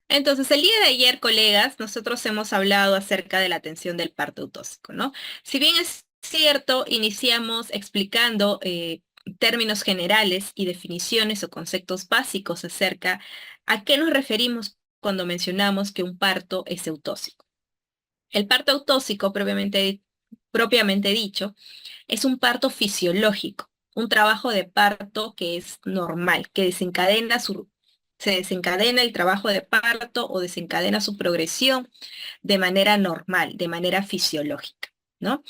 Entonces, el día de ayer, colegas, nosotros hemos hablado acerca de la atención del parto eutóxico, ¿no? Si bien es cierto, iniciamos explicando términos generales y definiciones o conceptos básicos acerca a qué nos referimos cuando mencionamos que un parto es eutóxico. El parto eutóxico, propiamente dicho, es un parto fisiológico, un trabajo de parto que es normal, que se desencadena el trabajo de parto o desencadena su progresión de manera normal, de manera fisiológica, ¿no?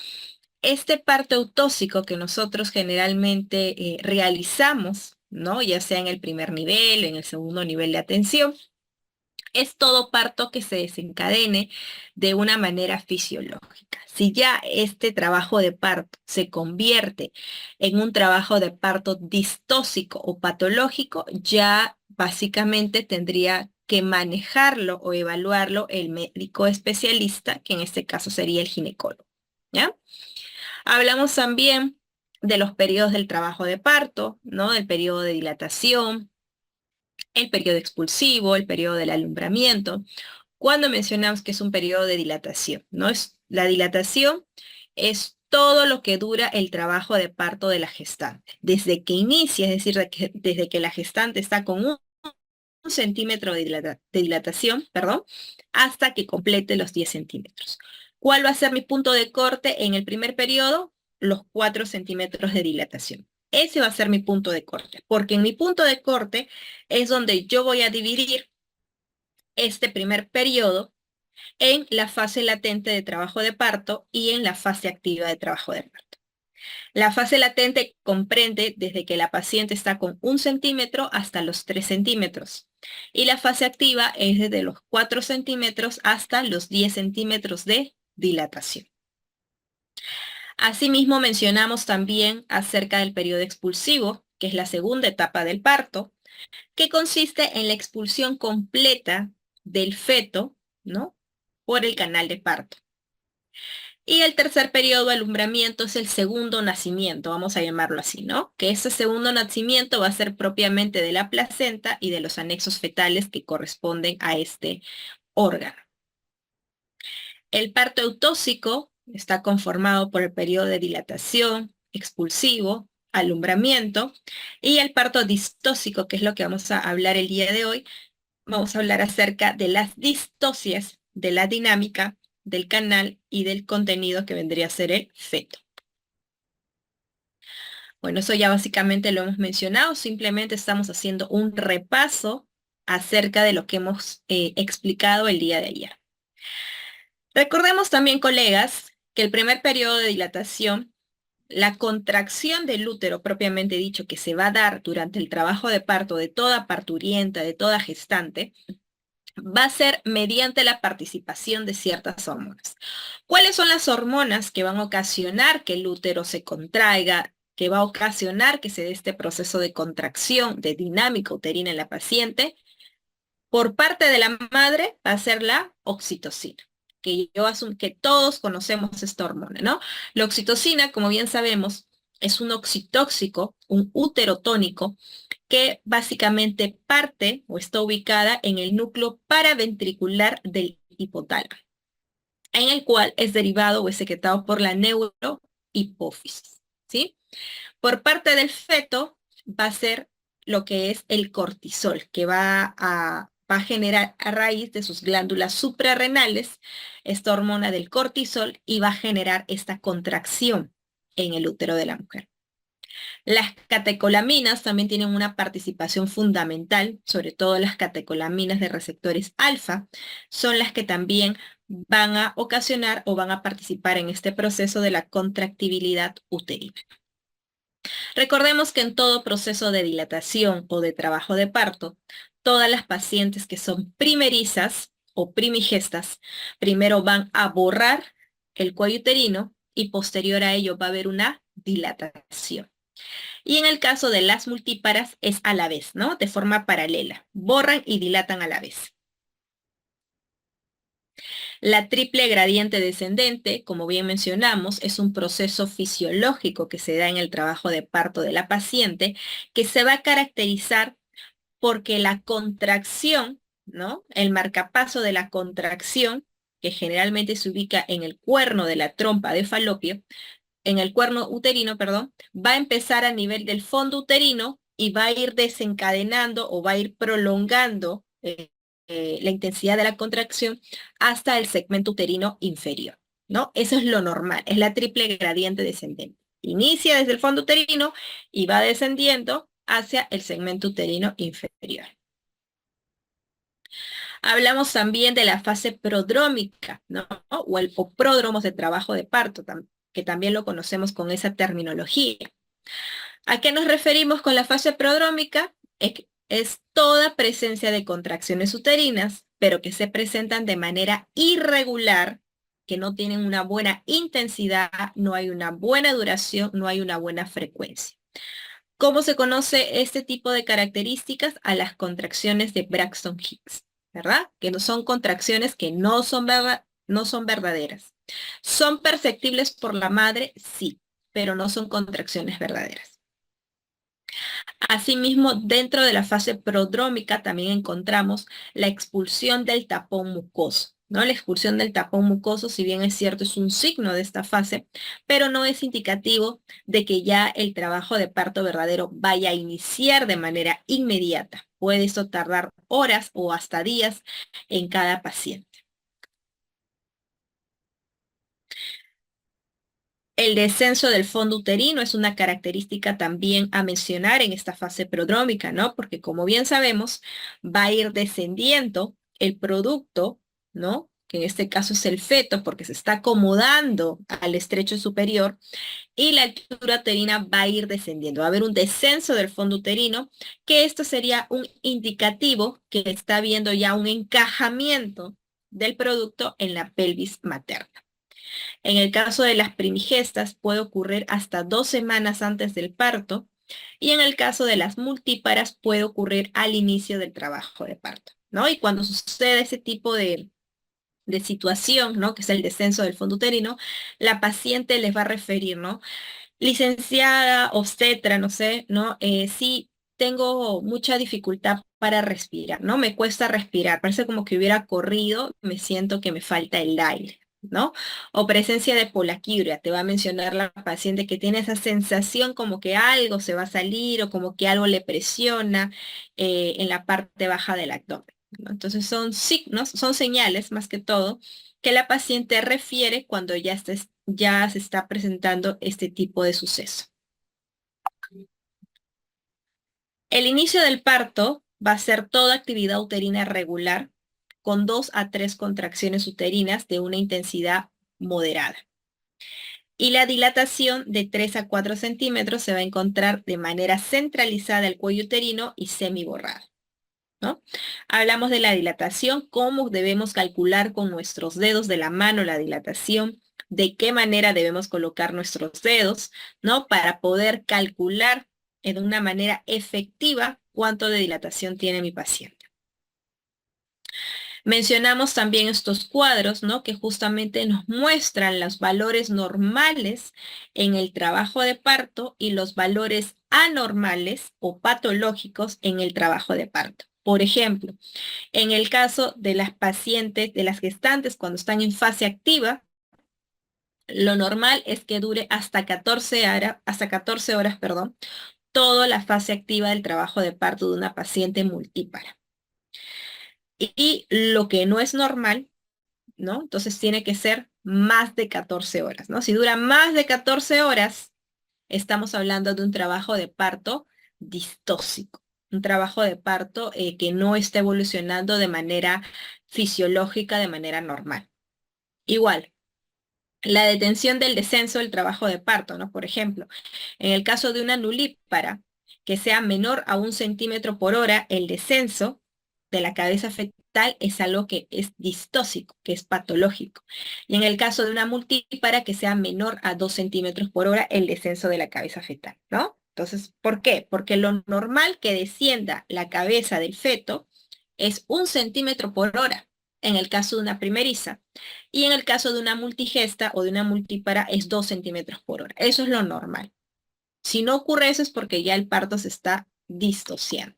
Este parto eutóxico que nosotros generalmente realizamos, ¿no? Ya sea en el primer nivel, en el segundo nivel de atención, es todo parto que se desencadene de una manera fisiológica. Si ya este trabajo de parto se convierte en un trabajo de parto distóxico o patológico, ya básicamente tendría que manejarlo o evaluarlo el médico especialista, que en este caso sería el ginecólogo, ¿ya? Hablamos también de los periodos del trabajo de parto, ¿no? El periodo de dilatación, el periodo expulsivo, el periodo del alumbramiento. Cuando mencionamos que es un periodo de dilatación, ¿no? La dilatación es todo lo que dura el trabajo de parto de la gestante. Desde que inicia, es decir, desde que la gestante está con un centímetro de dilatación, perdón, hasta que complete los 10 centímetros. ¿Cuál va a ser mi punto de corte en el primer periodo? Los 4 centímetros de dilatación. Ese va a ser mi punto de corte, porque en mi punto de corte es donde yo voy a dividir este primer periodo en la fase latente de trabajo de parto y en la fase activa de trabajo de parto. La fase latente comprende desde que la paciente está con 1 centímetro hasta los 3 centímetros. Y la fase activa es desde los 4 centímetros hasta los 10 centímetros de dilatación. Asimismo, mencionamos también acerca del periodo expulsivo, que es la segunda etapa del parto, que consiste en la expulsión completa del feto, ¿no? Por el canal de parto. Y el tercer periodo de alumbramiento es el segundo nacimiento, vamos a llamarlo así, ¿no? Que ese segundo nacimiento va a ser propiamente de la placenta y de los anexos fetales que corresponden a este órgano. El parto eutóxico está conformado por el periodo de dilatación, expulsivo, alumbramiento, y el parto distóxico, que es lo que vamos a hablar el día de hoy. Vamos a hablar acerca de las distocias, de la dinámica del canal y del contenido que vendría a ser el feto. Bueno, eso ya básicamente lo hemos mencionado, simplemente estamos haciendo un repaso acerca de lo que hemos explicado el día de ayer. Recordemos también, colegas, que el primer periodo de dilatación, la contracción del útero propiamente dicho que se va a dar durante el trabajo de parto de toda parturienta, de toda gestante, va a ser mediante la participación de ciertas hormonas. ¿Cuáles son las hormonas que van a ocasionar que el útero se contraiga, que va a ocasionar que se dé este proceso de contracción, de dinámica uterina en la paciente? Por parte de la madre va a ser la oxitocina, que yo asumo que todos conocemos esta hormona, ¿no? La oxitocina, como bien sabemos, es un oxitóxico, un uterotónico, que básicamente parte o está ubicada en el núcleo paraventricular del hipotálamo, en el cual es derivado o es secretado por la neurohipófisis, ¿sí? Por parte del feto va a ser lo que es el cortisol, que va a generar a raíz de sus glándulas suprarrenales esta hormona del cortisol y va a generar esta contracción en el útero de la mujer. Las catecolaminas también tienen una participación fundamental, sobre todo las catecolaminas de receptores alfa, son las que también van a ocasionar o van a participar en este proceso de la contractibilidad uterina. Recordemos que en todo proceso de dilatación o de trabajo de parto, todas las pacientes que son primerizas o primigestas, primero van a borrar el cuello uterino y posterior a ello va a haber una dilatación. Y en el caso de las multíparas es a la vez, ¿no? De forma paralela. Borran y dilatan a la vez. La triple gradiente descendente, como bien mencionamos, es un proceso fisiológico que se da en el trabajo de parto de la paciente que se va a caracterizar porque la contracción ¿no? El marcapaso de la contracción, que generalmente se ubica en el cuerno de la trompa de Falopio, en el cuerno uterino, perdón, va a empezar a nivel del fondo uterino y va a ir desencadenando o va a ir prolongando la intensidad de la contracción hasta el segmento uterino inferior, ¿no? Eso es lo normal, es la triple gradiente descendente. Inicia desde el fondo uterino y va descendiendo hacia el segmento uterino inferior. Hablamos también de la fase prodrómica, ¿no? O el o pródromos de trabajo de parto, que también lo conocemos con esa terminología. ¿A qué nos referimos con la fase prodrómica? Es toda presencia de contracciones uterinas, pero que se presentan de manera irregular, que no tienen una buena intensidad, no hay una buena duración, no hay una buena frecuencia. ¿Cómo se conoce este tipo de características? A las contracciones de Braxton Hicks, ¿verdad? Que no son contracciones que no son verdaderas. ¿Son perceptibles por la madre? Sí, pero no son contracciones verdaderas. Asimismo, dentro de la fase prodrómica también encontramos la expulsión del tapón mucoso, ¿no? La expulsión del tapón mucoso, si bien es cierto, es un signo de esta fase, pero no es indicativo de que ya el trabajo de parto verdadero vaya a iniciar de manera inmediata. Puede eso tardar horas o hasta días en cada paciente. El descenso del fondo uterino es una característica también a mencionar en esta fase prodrómica, ¿no? Porque como bien sabemos, va a ir descendiendo el producto, ¿no? Que en este caso es el feto, porque se está acomodando al estrecho superior, y la altura uterina va a ir descendiendo. Va a haber un descenso del fondo uterino, que esto sería un indicativo que está habiendo ya un encajamiento del producto en la pelvis materna. En el caso de las primigestas puede ocurrir hasta 2 semanas antes del parto y en el caso de las multíparas puede ocurrir al inicio del trabajo de parto, ¿no? Y cuando sucede ese tipo de situación, ¿no? Que es el descenso del fondo uterino, la paciente les va a referir, ¿no? Licenciada, obstetra, no sé, ¿no? Sí, tengo mucha dificultad para respirar, ¿no? Me cuesta respirar, parece como que hubiera corrido, me siento que me falta el aire, ¿no? O presencia de polaquiuria, te va a mencionar la paciente que tiene esa sensación como que algo se va a salir o como que algo le presiona en la parte baja del abdomen, ¿no? Entonces son signos, son señales más que todo que la paciente refiere cuando ya se está presentando este tipo de suceso. El inicio del parto va a ser toda actividad uterina regular con 2 a 3 contracciones uterinas de una intensidad moderada. Y la dilatación de 3 a 4 centímetros se va a encontrar de manera centralizada el cuello uterino y semiborrado, ¿no? Hablamos de la dilatación, cómo debemos calcular con nuestros dedos de la mano la dilatación, de qué manera debemos colocar nuestros dedos, ¿no? Para poder calcular de una manera efectiva cuánto de dilatación tiene mi paciente. Mencionamos también estos cuadros, ¿no? Que justamente nos muestran los valores normales en el trabajo de parto y los valores anormales o patológicos en el trabajo de parto. Por ejemplo, en el caso de las pacientes, de las gestantes, cuando están en fase activa, lo normal es que dure hasta 14 horas, perdón, toda la fase activa del trabajo de parto de una paciente multípara. Y lo que no es normal, ¿no? Entonces tiene que ser más de 14 horas, ¿no? Si dura más de 14 horas, estamos hablando de un trabajo de parto distóxico, un trabajo de parto que no está evolucionando de manera fisiológica, de manera normal. Igual, la detención del descenso del trabajo de parto, ¿no? Por ejemplo, en el caso de una nulípara que sea menor a 1 centímetro por hora, el descenso de la cabeza fetal es algo que es distóxico, que es patológico. Y en el caso de una multípara que sea menor a 2 centímetros por hora, el descenso de la cabeza fetal, ¿no? Entonces, ¿por qué? Porque lo normal que descienda la cabeza del feto es 1 centímetro por hora en el caso de una primeriza. Y en el caso de una multigesta o de una multípara es 2 centímetros por hora. Eso es lo normal. Si no ocurre eso es porque ya el parto se está distociando.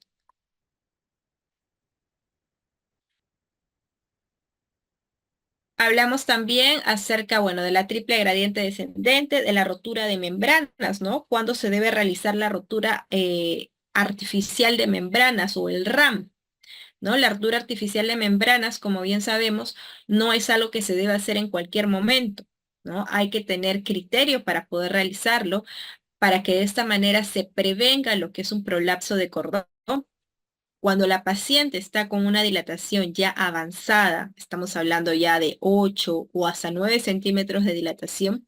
Hablamos también acerca, bueno, de la triple gradiente descendente, de la rotura de membranas, ¿no? Cuándo se debe realizar la rotura artificial de membranas o el RAM, ¿no? La rotura artificial de membranas, como bien sabemos, no es algo que se debe hacer en cualquier momento, ¿no? Hay que tener criterio para poder realizarlo, para que de esta manera se prevenga lo que es un prolapso de cordón. Cuando la paciente está con una dilatación ya avanzada, estamos hablando ya de 8 o hasta 9 centímetros de dilatación,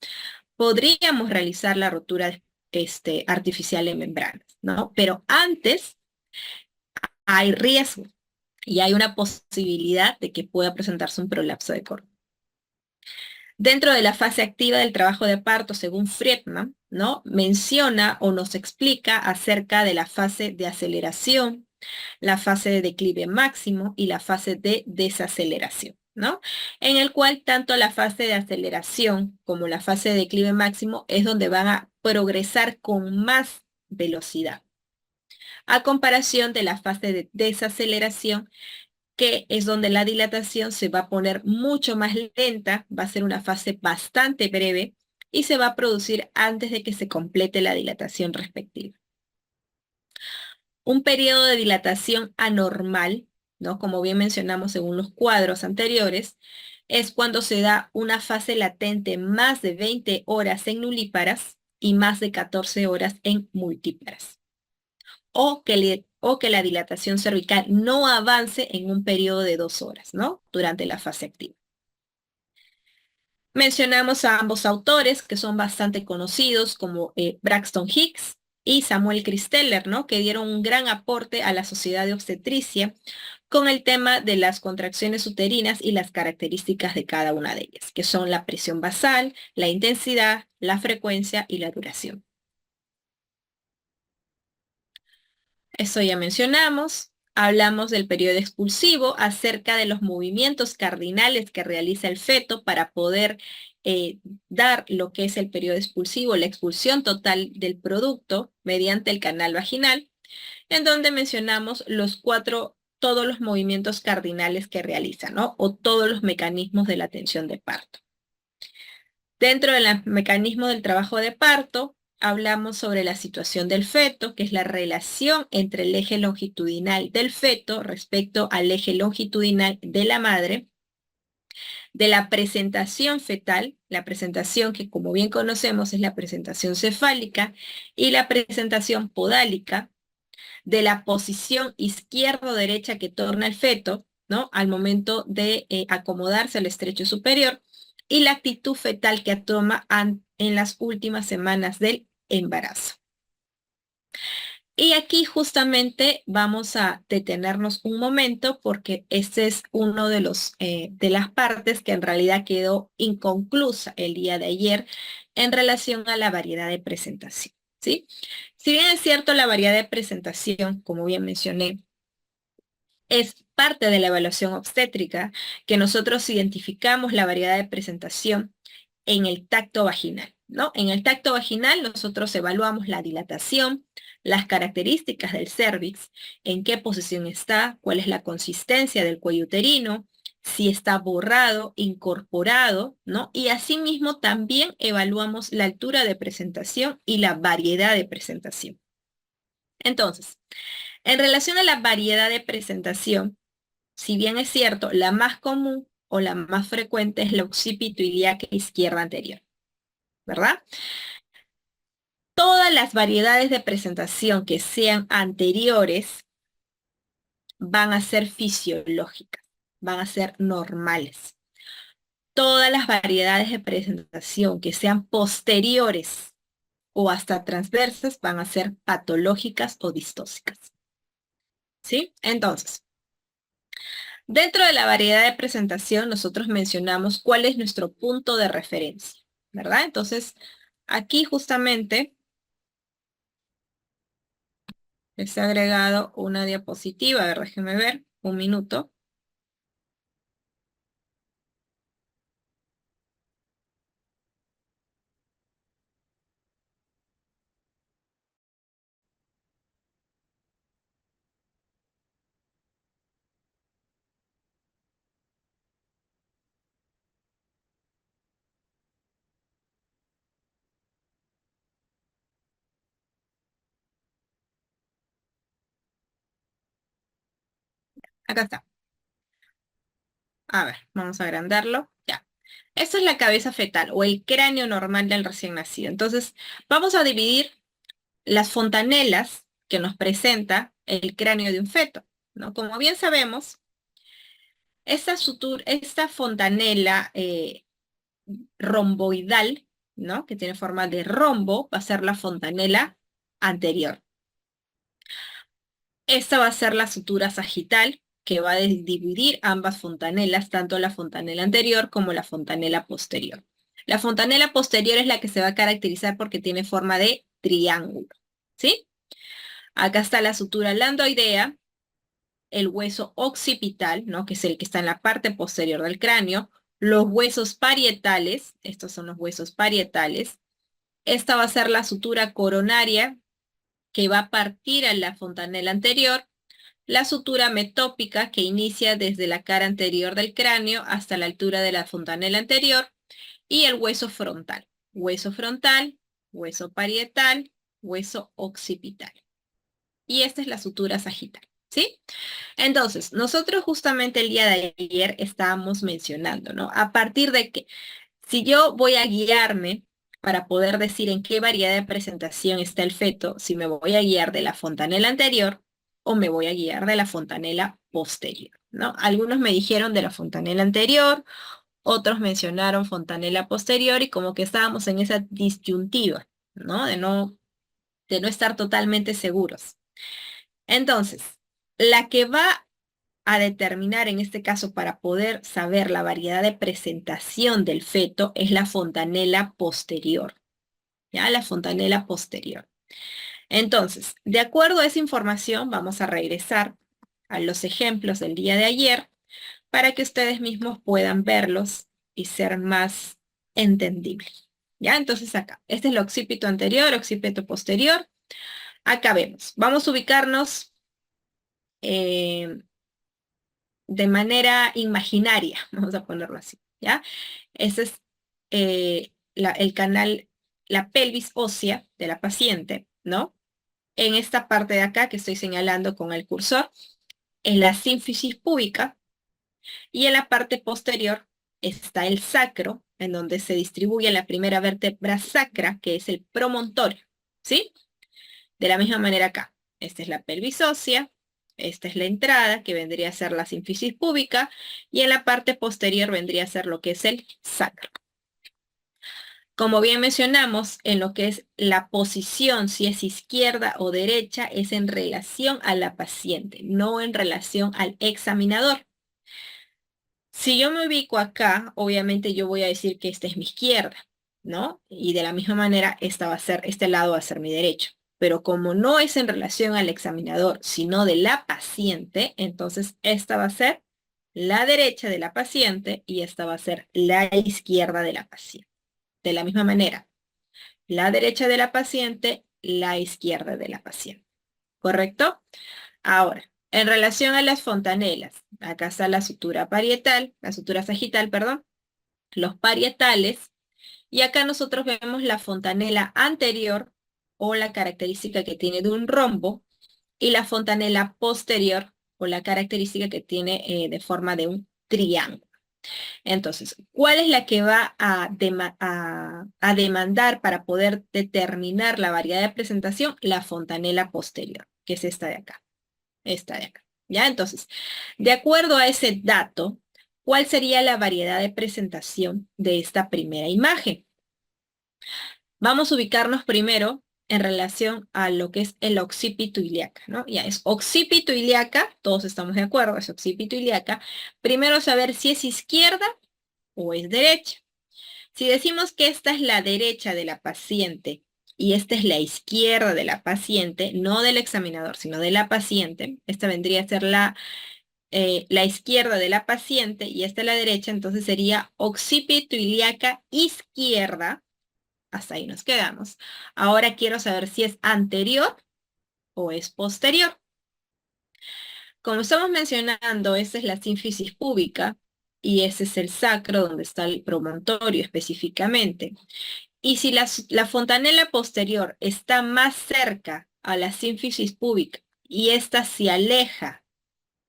podríamos realizar la rotura artificial de membranas, ¿no? Pero antes hay riesgo y hay una posibilidad de que pueda presentarse un prolapso de cordón. Dentro de la fase activa del trabajo de parto, según Friedman, ¿no? Menciona o nos explica acerca de la fase de aceleración, la fase de declive máximo y la fase de desaceleración, ¿no? En el cual tanto la fase de aceleración como la fase de declive máximo es donde van a progresar con más velocidad, a comparación de la fase de desaceleración, que es donde la dilatación se va a poner mucho más lenta, va a ser una fase bastante breve y se va a producir antes de que se complete la dilatación respectiva. Un periodo de dilatación anormal, ¿no? Como bien mencionamos según los cuadros anteriores, es cuando se da una fase latente más de 20 horas en nulíparas y más de 14 horas en multíparas. O que la dilatación cervical no avance en un periodo de 2 horas, ¿no? Durante la fase activa. Mencionamos a ambos autores que son bastante conocidos como Braxton Hicks y Samuel Christeller, ¿no? Que dieron un gran aporte a la sociedad de obstetricia con el tema de las contracciones uterinas y las características de cada una de ellas, que son la presión basal, la intensidad, la frecuencia y la duración. Eso ya mencionamos. Hablamos del periodo expulsivo, acerca de los movimientos cardinales que realiza el feto para poder eh, dar lo que es el periodo expulsivo, la expulsión total del producto mediante el canal vaginal, en donde mencionamos todos los movimientos cardinales que realiza, ¿no? O todos los mecanismos de la tensión de parto. Dentro del mecanismo del trabajo de parto, hablamos sobre la situación del feto, que es la relación entre el eje longitudinal del feto respecto al eje longitudinal de la madre, de la presentación fetal, la presentación que como bien conocemos es la presentación cefálica y la presentación podálica, de la posición izquierdo-derecha que torna el feto, ¿no? Al momento de acomodarse al estrecho superior, y la actitud fetal que toma en las últimas semanas del embarazo. Y aquí justamente vamos a detenernos un momento porque este es uno de de las partes que en realidad quedó inconclusa el día de ayer en relación a la variedad de presentación, ¿sí? Si bien es cierto, la variedad de presentación, como bien mencioné, es parte de la evaluación obstétrica, que nosotros identificamos la variedad de presentación en el tacto vaginal, ¿no? En el tacto vaginal nosotros evaluamos la dilatación, las características del cérvix, en qué posición está, cuál es la consistencia del cuello uterino, si está borrado, incorporado, ¿no? Y asimismo también evaluamos la altura de presentación y la variedad de presentación. Entonces, en relación a la variedad de presentación, si bien es cierto, la más común o la más frecuente es la occipito ilíaca izquierda anterior, ¿verdad? Todas las variedades de presentación que sean anteriores van a ser fisiológicas, van a ser normales. Todas las variedades de presentación que sean posteriores o hasta transversas van a ser patológicas o distóxicas. ¿Sí? Entonces, dentro de la variedad de presentación, nosotros mencionamos cuál es nuestro punto de referencia, ¿verdad? Entonces, aquí justamente les he agregado una diapositiva. A ver, déjenme ver, un minuto. Acá está. A ver, vamos a agrandarlo. Ya. Esta es la cabeza fetal o el cráneo normal del recién nacido. Entonces, vamos a dividir las fontanelas que nos presenta el cráneo de un feto, ¿no? Como bien sabemos, esta fontanela romboidal, ¿no? Que tiene forma de rombo, va a ser la fontanela anterior. Esta va a ser la sutura sagital, que va a dividir ambas fontanelas, tanto la fontanela anterior como la fontanela posterior. La fontanela posterior es la que se va a caracterizar porque tiene forma de triángulo, ¿sí? Acá está la sutura landoidea, el hueso occipital, ¿no? Que es el que está en la parte posterior del cráneo, los huesos parietales, estos son los huesos parietales. Esta va a ser la sutura coronaria, que va a partir a la fontanela anterior, la sutura metópica, que inicia desde la cara anterior del cráneo hasta la altura de la fontanela anterior, y el hueso frontal, hueso parietal, hueso occipital. Y esta es la sutura sagital, ¿sí? Entonces, nosotros justamente el día de ayer estábamos mencionando, ¿no? A partir de que, si yo voy a guiarme para poder decir en qué variedad de presentación está el feto, si me voy a guiar de la fontanela anterior o me voy a guiar de la fontanela posterior, ¿no? Algunos me dijeron de la fontanela anterior, otros mencionaron fontanela posterior y como que estábamos en esa disyuntiva, ¿no? De no estar totalmente seguros. Entonces, la que va a determinar en este caso para poder saber la variedad de presentación del feto es la fontanela posterior, ¿ya? La fontanela posterior. Entonces, de acuerdo a esa información, vamos a regresar a los ejemplos del día de ayer para que ustedes mismos puedan verlos y ser más entendibles. ¿Ya? Entonces acá, este es el occipito anterior, occipito posterior. Acá vemos, vamos a ubicarnos eh, de manera imaginaria, vamos a ponerlo así, ¿ya? Ese es el canal, la pelvis ósea de la paciente, ¿no? En esta parte de acá que estoy señalando con el cursor, es la sínfisis púbica, y en la parte posterior está el sacro, en donde se distribuye la primera vértebra sacra, que es el promontorio, ¿sí? De la misma manera acá, esta es la pelvis ósea, esta es la entrada, que vendría a ser la sínfisis púbica, y en la parte posterior vendría a ser lo que es el sacro. Como bien mencionamos, en lo que es la posición, si es izquierda o derecha, es en relación a la paciente, no en relación al examinador. Si yo me ubico acá, obviamente yo voy a decir que esta es mi izquierda, ¿no? Y de la misma manera, este lado va a ser mi derecho. Pero como no es en relación al examinador, sino de la paciente, entonces esta va a ser la derecha de la paciente y esta va a ser la izquierda de la paciente. De la misma manera, la derecha de la paciente, la izquierda de la paciente. ¿Correcto? Ahora, en relación a las fontanelas, acá está la sutura parietal, la sutura sagital, perdón, los parietales, y acá nosotros vemos la fontanela anterior o la característica que tiene de un rombo, y la fontanela posterior o la característica que tiene de forma de un triángulo. Entonces, ¿cuál es la que va a demandar para poder determinar la variedad de presentación? La fontanela posterior, que es esta de acá. Esta de acá. ¿Ya? Entonces, de acuerdo a ese dato, ¿cuál sería la variedad de presentación de esta primera imagen? Vamos a ubicarnos primero en relación a lo que es el occipito ilíaca, ¿no? Ya es occipito ilíaca, todos estamos de acuerdo, es occipito ilíaca. Primero saber si es izquierda o es derecha. Si decimos que esta es la derecha de la paciente y esta es la izquierda de la paciente, no del examinador, sino de la paciente, esta vendría a ser la izquierda de la paciente y esta es la derecha, entonces sería occipito ilíaca izquierda. Hasta ahí nos quedamos. Ahora quiero saber si es anterior o es posterior. Como estamos mencionando, esta es la sínfisis púbica y ese es el sacro donde está el promontorio específicamente. Y si la fontanela posterior está más cerca a la sínfisis púbica y esta se aleja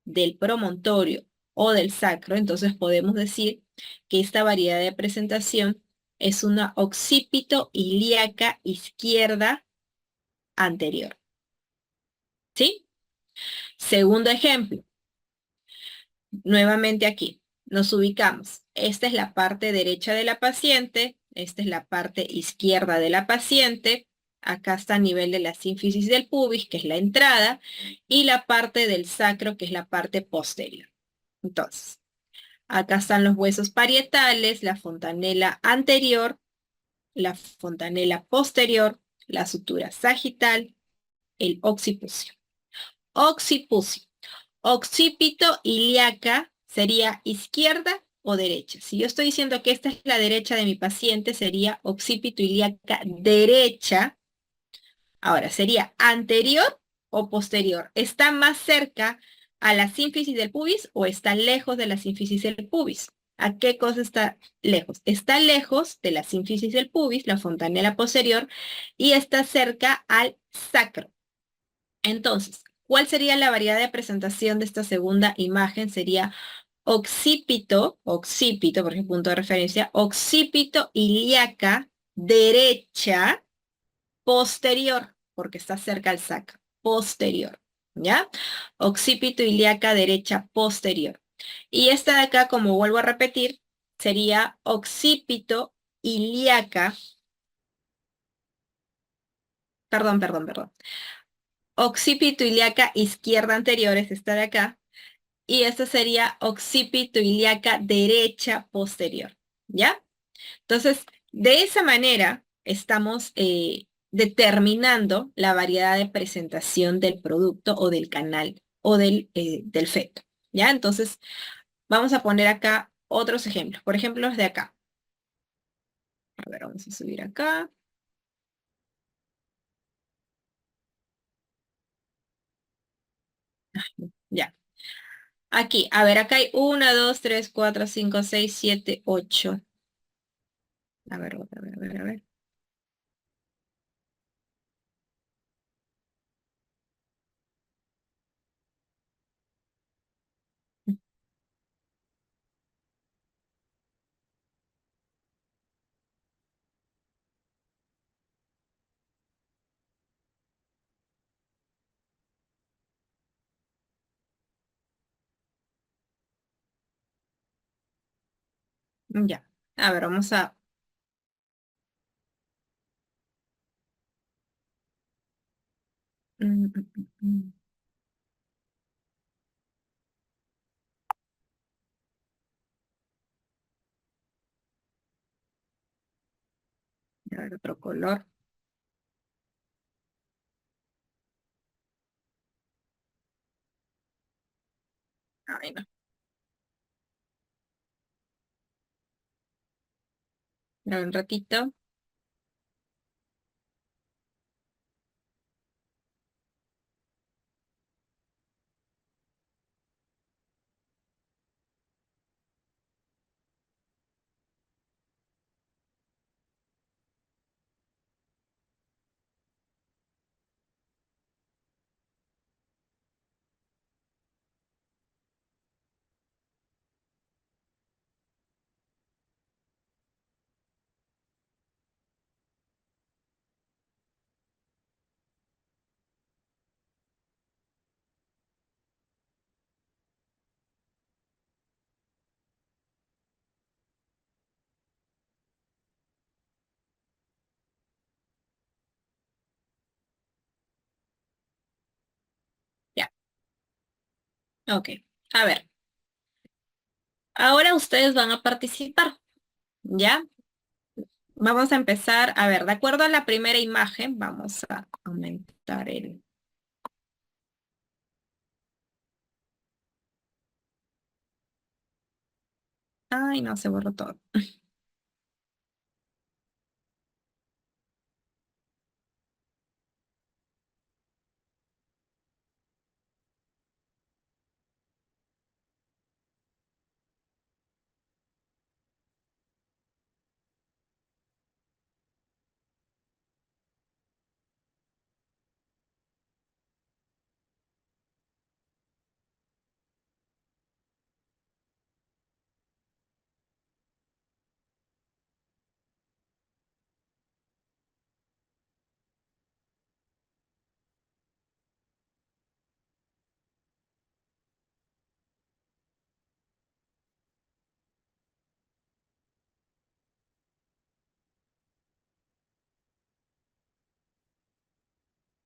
del promontorio o del sacro, entonces podemos decir que esta variedad de presentación es una occipito ilíaca izquierda anterior. ¿Sí? Segundo ejemplo, nuevamente aquí, nos ubicamos. Esta es la parte derecha de la paciente, esta es la parte izquierda de la paciente, acá está a nivel de la sínfisis del pubis, que es la entrada, y la parte del sacro, que es la parte posterior. Entonces, acá están los huesos parietales, la fontanela anterior, la fontanela posterior, la sutura sagital, el occipucio. Occipucio. Occipito ilíaca sería izquierda o derecha. Si yo estoy diciendo que esta es la derecha de mi paciente, sería occipito ilíaca derecha. Ahora, ¿sería anterior o posterior? ¿Está más cerca a la sínfisis del pubis o está lejos de la sínfisis del pubis? ¿A qué cosa está lejos? Está lejos de la sínfisis del pubis, la fontanela posterior, y está cerca al sacro. Entonces, ¿cuál sería la variedad de presentación de esta segunda imagen? Sería occipito, por ejemplo, punto de referencia, occipito ilíaca derecha posterior, porque está cerca al sacro, posterior, ¿ya? Occipito ilíaca derecha posterior. Y esta de acá, como vuelvo a repetir, sería occipito ilíaca, perdón. Occipito ilíaca izquierda anterior, es esta de acá, y esta sería occipito ilíaca derecha posterior, ¿ya? Entonces, de esa manera estamos determinando la variedad de presentación del producto o del canal o del feto, ¿ya? Entonces, vamos a poner acá otros ejemplos. Por ejemplo, los de acá. A ver, vamos a subir acá. Ya. Aquí, a ver, acá hay 1, 2, 3, 4, 5, 6, 7, 8. A ver. Ya. A ver, vamos a... mm, mm, mm, mm. A ver, otro color. Ay, no. A ver, un ratito. Ya. Ok. A ver. Ahora ustedes van a participar. ¿Ya? Vamos a empezar. A ver, de acuerdo a la primera imagen, vamos a aumentar el... Ay, no, se borró todo.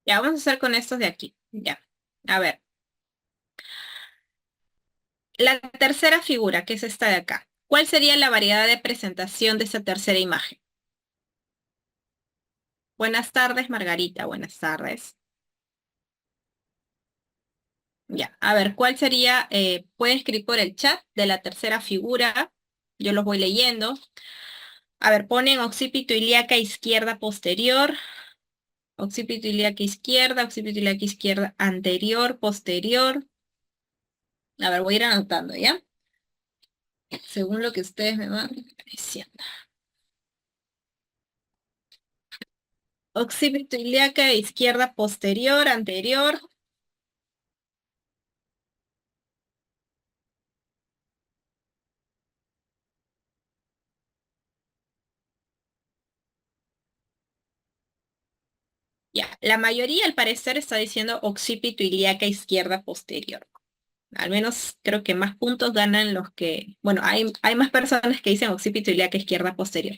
Ya, vamos a hacer con estos de aquí. Ya. A ver. La tercera figura, que es esta de acá. ¿Cuál sería la variedad de presentación de esa tercera imagen? Buenas tardes, Margarita. Buenas tardes. Ya. A ver, ¿cuál sería? Pueden escribir por el chat de la tercera figura. Yo los voy leyendo. A ver, ponen occipito ilíaca izquierda posterior. Occipito ilíaca, occipito ilíaca izquierda anterior, posterior. A ver, voy a ir anotando, ¿ya? Según lo que ustedes me van diciendo. Occipito ilíaca izquierda posterior, anterior. Ya, la mayoría al parecer está diciendo occipito ilíaca izquierda posterior. Al menos creo que más puntos ganan los que, bueno, hay más personas que dicen occipito ilíaca izquierda posterior.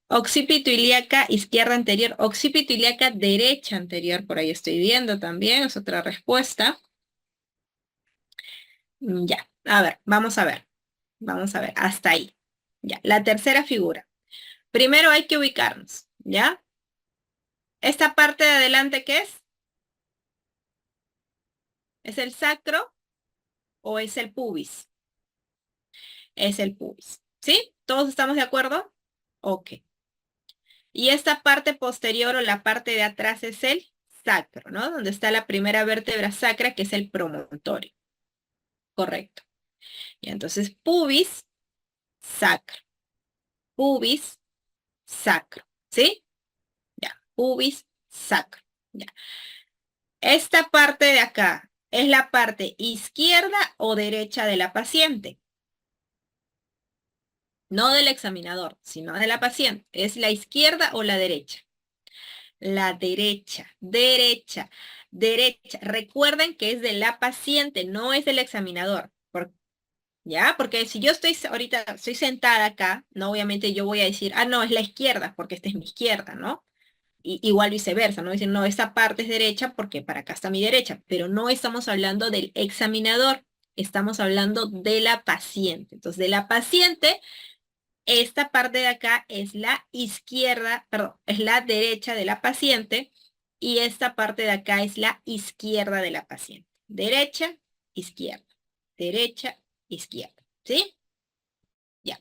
Occipito ilíaca izquierda anterior, occipito ilíaca derecha anterior, por ahí estoy viendo también, es otra respuesta. Ya, a ver, vamos a ver, hasta ahí. Ya, la tercera figura. Primero hay que ubicarnos, ¿ya? Esta parte de adelante, ¿qué es? ¿Es el sacro o es el pubis? Es el pubis, ¿sí? ¿Todos estamos de acuerdo? Ok. Y esta parte posterior o la parte de atrás es el sacro, ¿no? Donde está la primera vértebra sacra, que es el promontorio. Correcto. Y entonces pubis, sacro. Pubis, sacro. ¿Sí? Ya. Pubis, sacro. Ya. Esta parte de acá, ¿es la parte izquierda o derecha de la paciente? No del examinador, sino de la paciente. ¿Es la izquierda o la derecha? La derecha, derecha, derecha. Recuerden que es de la paciente, no es del examinador. ¿Ya? Porque si yo estoy ahorita, estoy sentada acá, no, obviamente yo voy a decir, ah, no, es la izquierda, porque esta es mi izquierda, ¿no? Igual viceversa, ¿no? Dicen, no, esta parte es derecha porque para acá está mi derecha, pero no estamos hablando del examinador, estamos hablando de la paciente. Entonces, de la paciente, esta parte de acá es la izquierda, perdón, es la derecha de la paciente y esta parte de acá es la izquierda de la paciente. Derecha, izquierda, derecha, izquierda, ¿sí? Ya,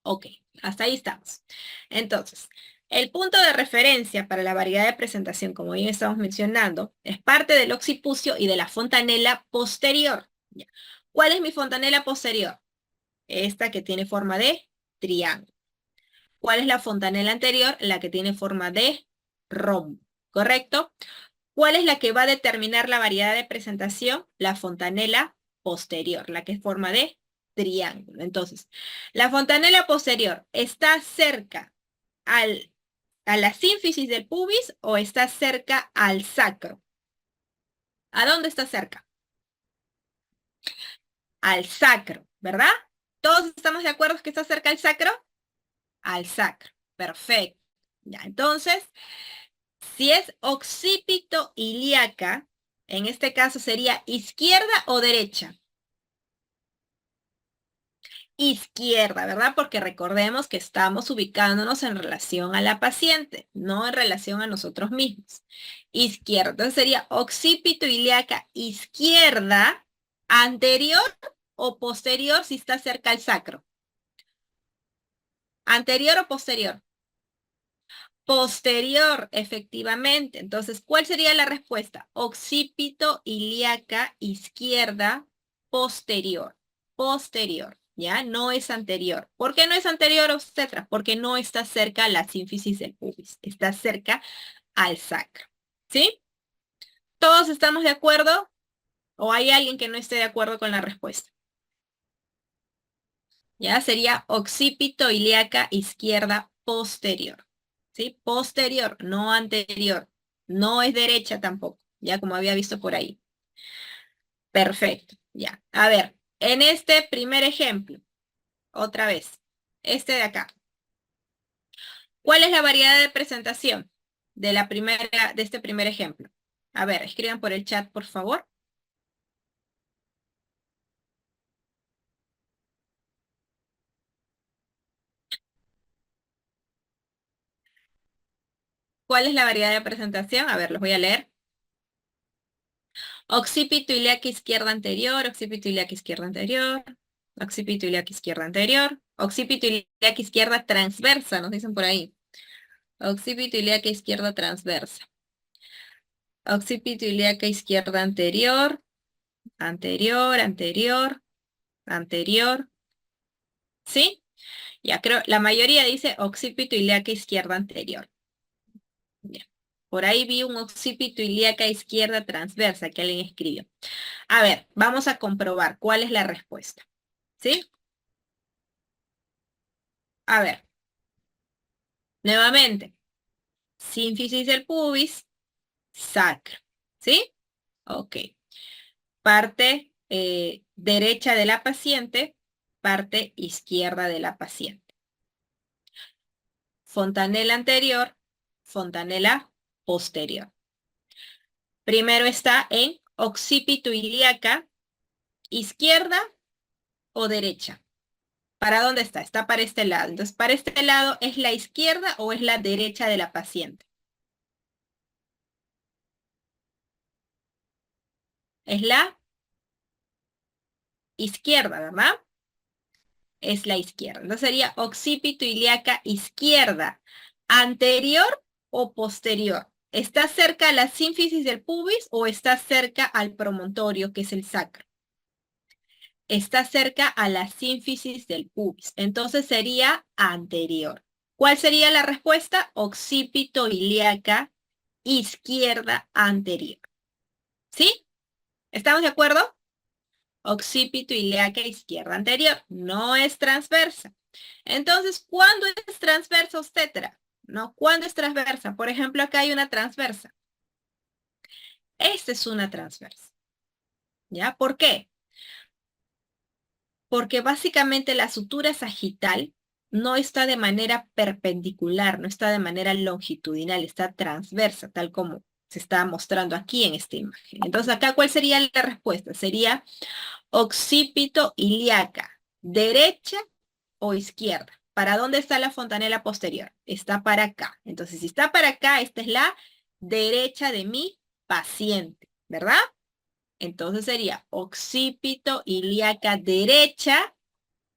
ok, hasta ahí estamos. Entonces, el punto de referencia para la variedad de presentación, como bien estamos mencionando, es parte del occipucio y de la fontanela posterior. Ya. ¿Cuál es mi fontanela posterior? Esta que tiene forma de triángulo. ¿Cuál es la fontanela anterior? La que tiene forma de rombo, ¿correcto? ¿Cuál es la que va a determinar la variedad de presentación? La fontanela posterior, la que es forma de triángulo. Entonces, la fontanela posterior está cerca a la sínfisis del pubis o está cerca al sacro. ¿A dónde está cerca? Al sacro, ¿verdad? ¿Todos estamos de acuerdo que está cerca al sacro? Al sacro. Perfecto. Ya, entonces, si es occipito ilíaca, en este caso sería izquierda o derecha. Izquierda, ¿verdad? Porque recordemos que estamos ubicándonos en relación a la paciente, no en relación a nosotros mismos. Izquierda, entonces sería occipito ilíaca izquierda, anterior o posterior si está cerca al sacro. Anterior o posterior. Posterior, efectivamente. Entonces, ¿cuál sería la respuesta? Occipito ilíaca izquierda posterior. Posterior, ¿ya? No es anterior. ¿Por qué no es anterior, obstetra? Porque no está cerca a la sínfisis del pubis. Está cerca al sacro. ¿Sí? ¿Todos estamos de acuerdo? ¿O hay alguien que no esté de acuerdo con la respuesta? ¿Ya? Sería occipito ilíaca izquierda posterior. ¿Sí? Posterior, no anterior. No es derecha tampoco, ya como había visto por ahí. Perfecto, ya. A ver, en este primer ejemplo, otra vez, este de acá. ¿Cuál es la variedad de presentación? de este primer ejemplo? A ver, escriban por el chat, por favor. ¿Cuál es la variedad de presentación? A ver, los voy a leer. Occipito ilíaca izquierda anterior, occipito ilíaca izquierda anterior, occipito ilíaca izquierda anterior, occipito ilíaca izquierda transversa, nos dicen por ahí. Occipito ilíaca izquierda transversa. Occipito ilíaca izquierda anterior, anterior, anterior, anterior. ¿Sí? Ya creo, la mayoría dice occipito ilíaca izquierda anterior. Ya. Por ahí vi un occipito ilíaca izquierda transversa que alguien escribió. A ver, vamos a comprobar cuál es la respuesta. ¿Sí? A ver, nuevamente, sínfisis del pubis, sacro. ¿Sí? Ok. Parte derecha de la paciente, parte izquierda de la paciente. Fontanela anterior, fontanela posterior. Primero está en occipito ilíaca, izquierda o derecha. ¿Para dónde está? Está para este lado. Entonces, para este lado, ¿es la izquierda o es la derecha de la paciente? Es la izquierda, ¿verdad? Es la izquierda. Entonces sería occipito ilíaca izquierda, anterior o posterior. ¿Está cerca a la sínfisis del pubis o está cerca al promontorio, que es el sacro? Está cerca a la sínfisis del pubis. Entonces sería anterior. ¿Cuál sería la respuesta? Occipito ilíaca izquierda anterior. ¿Sí? ¿Estamos de acuerdo? Occipito ilíaca izquierda anterior. No es transversa. Entonces, ¿cuándo es transversa obstetra? ¿No? ¿Cuándo es transversa? Por ejemplo, acá hay una transversa. Esta es una transversa. ¿Ya? ¿Por qué? Porque básicamente la sutura sagital no está de manera perpendicular, no está de manera longitudinal, está transversa, tal como se está mostrando aquí en esta imagen. Entonces, acá, ¿cuál sería la respuesta? Sería occipito ilíaca, derecha o izquierda. ¿Para dónde está la fontanela posterior? Está para acá. Entonces, si está para acá, esta es la derecha de mi paciente, ¿verdad? Entonces sería occipito ilíaca derecha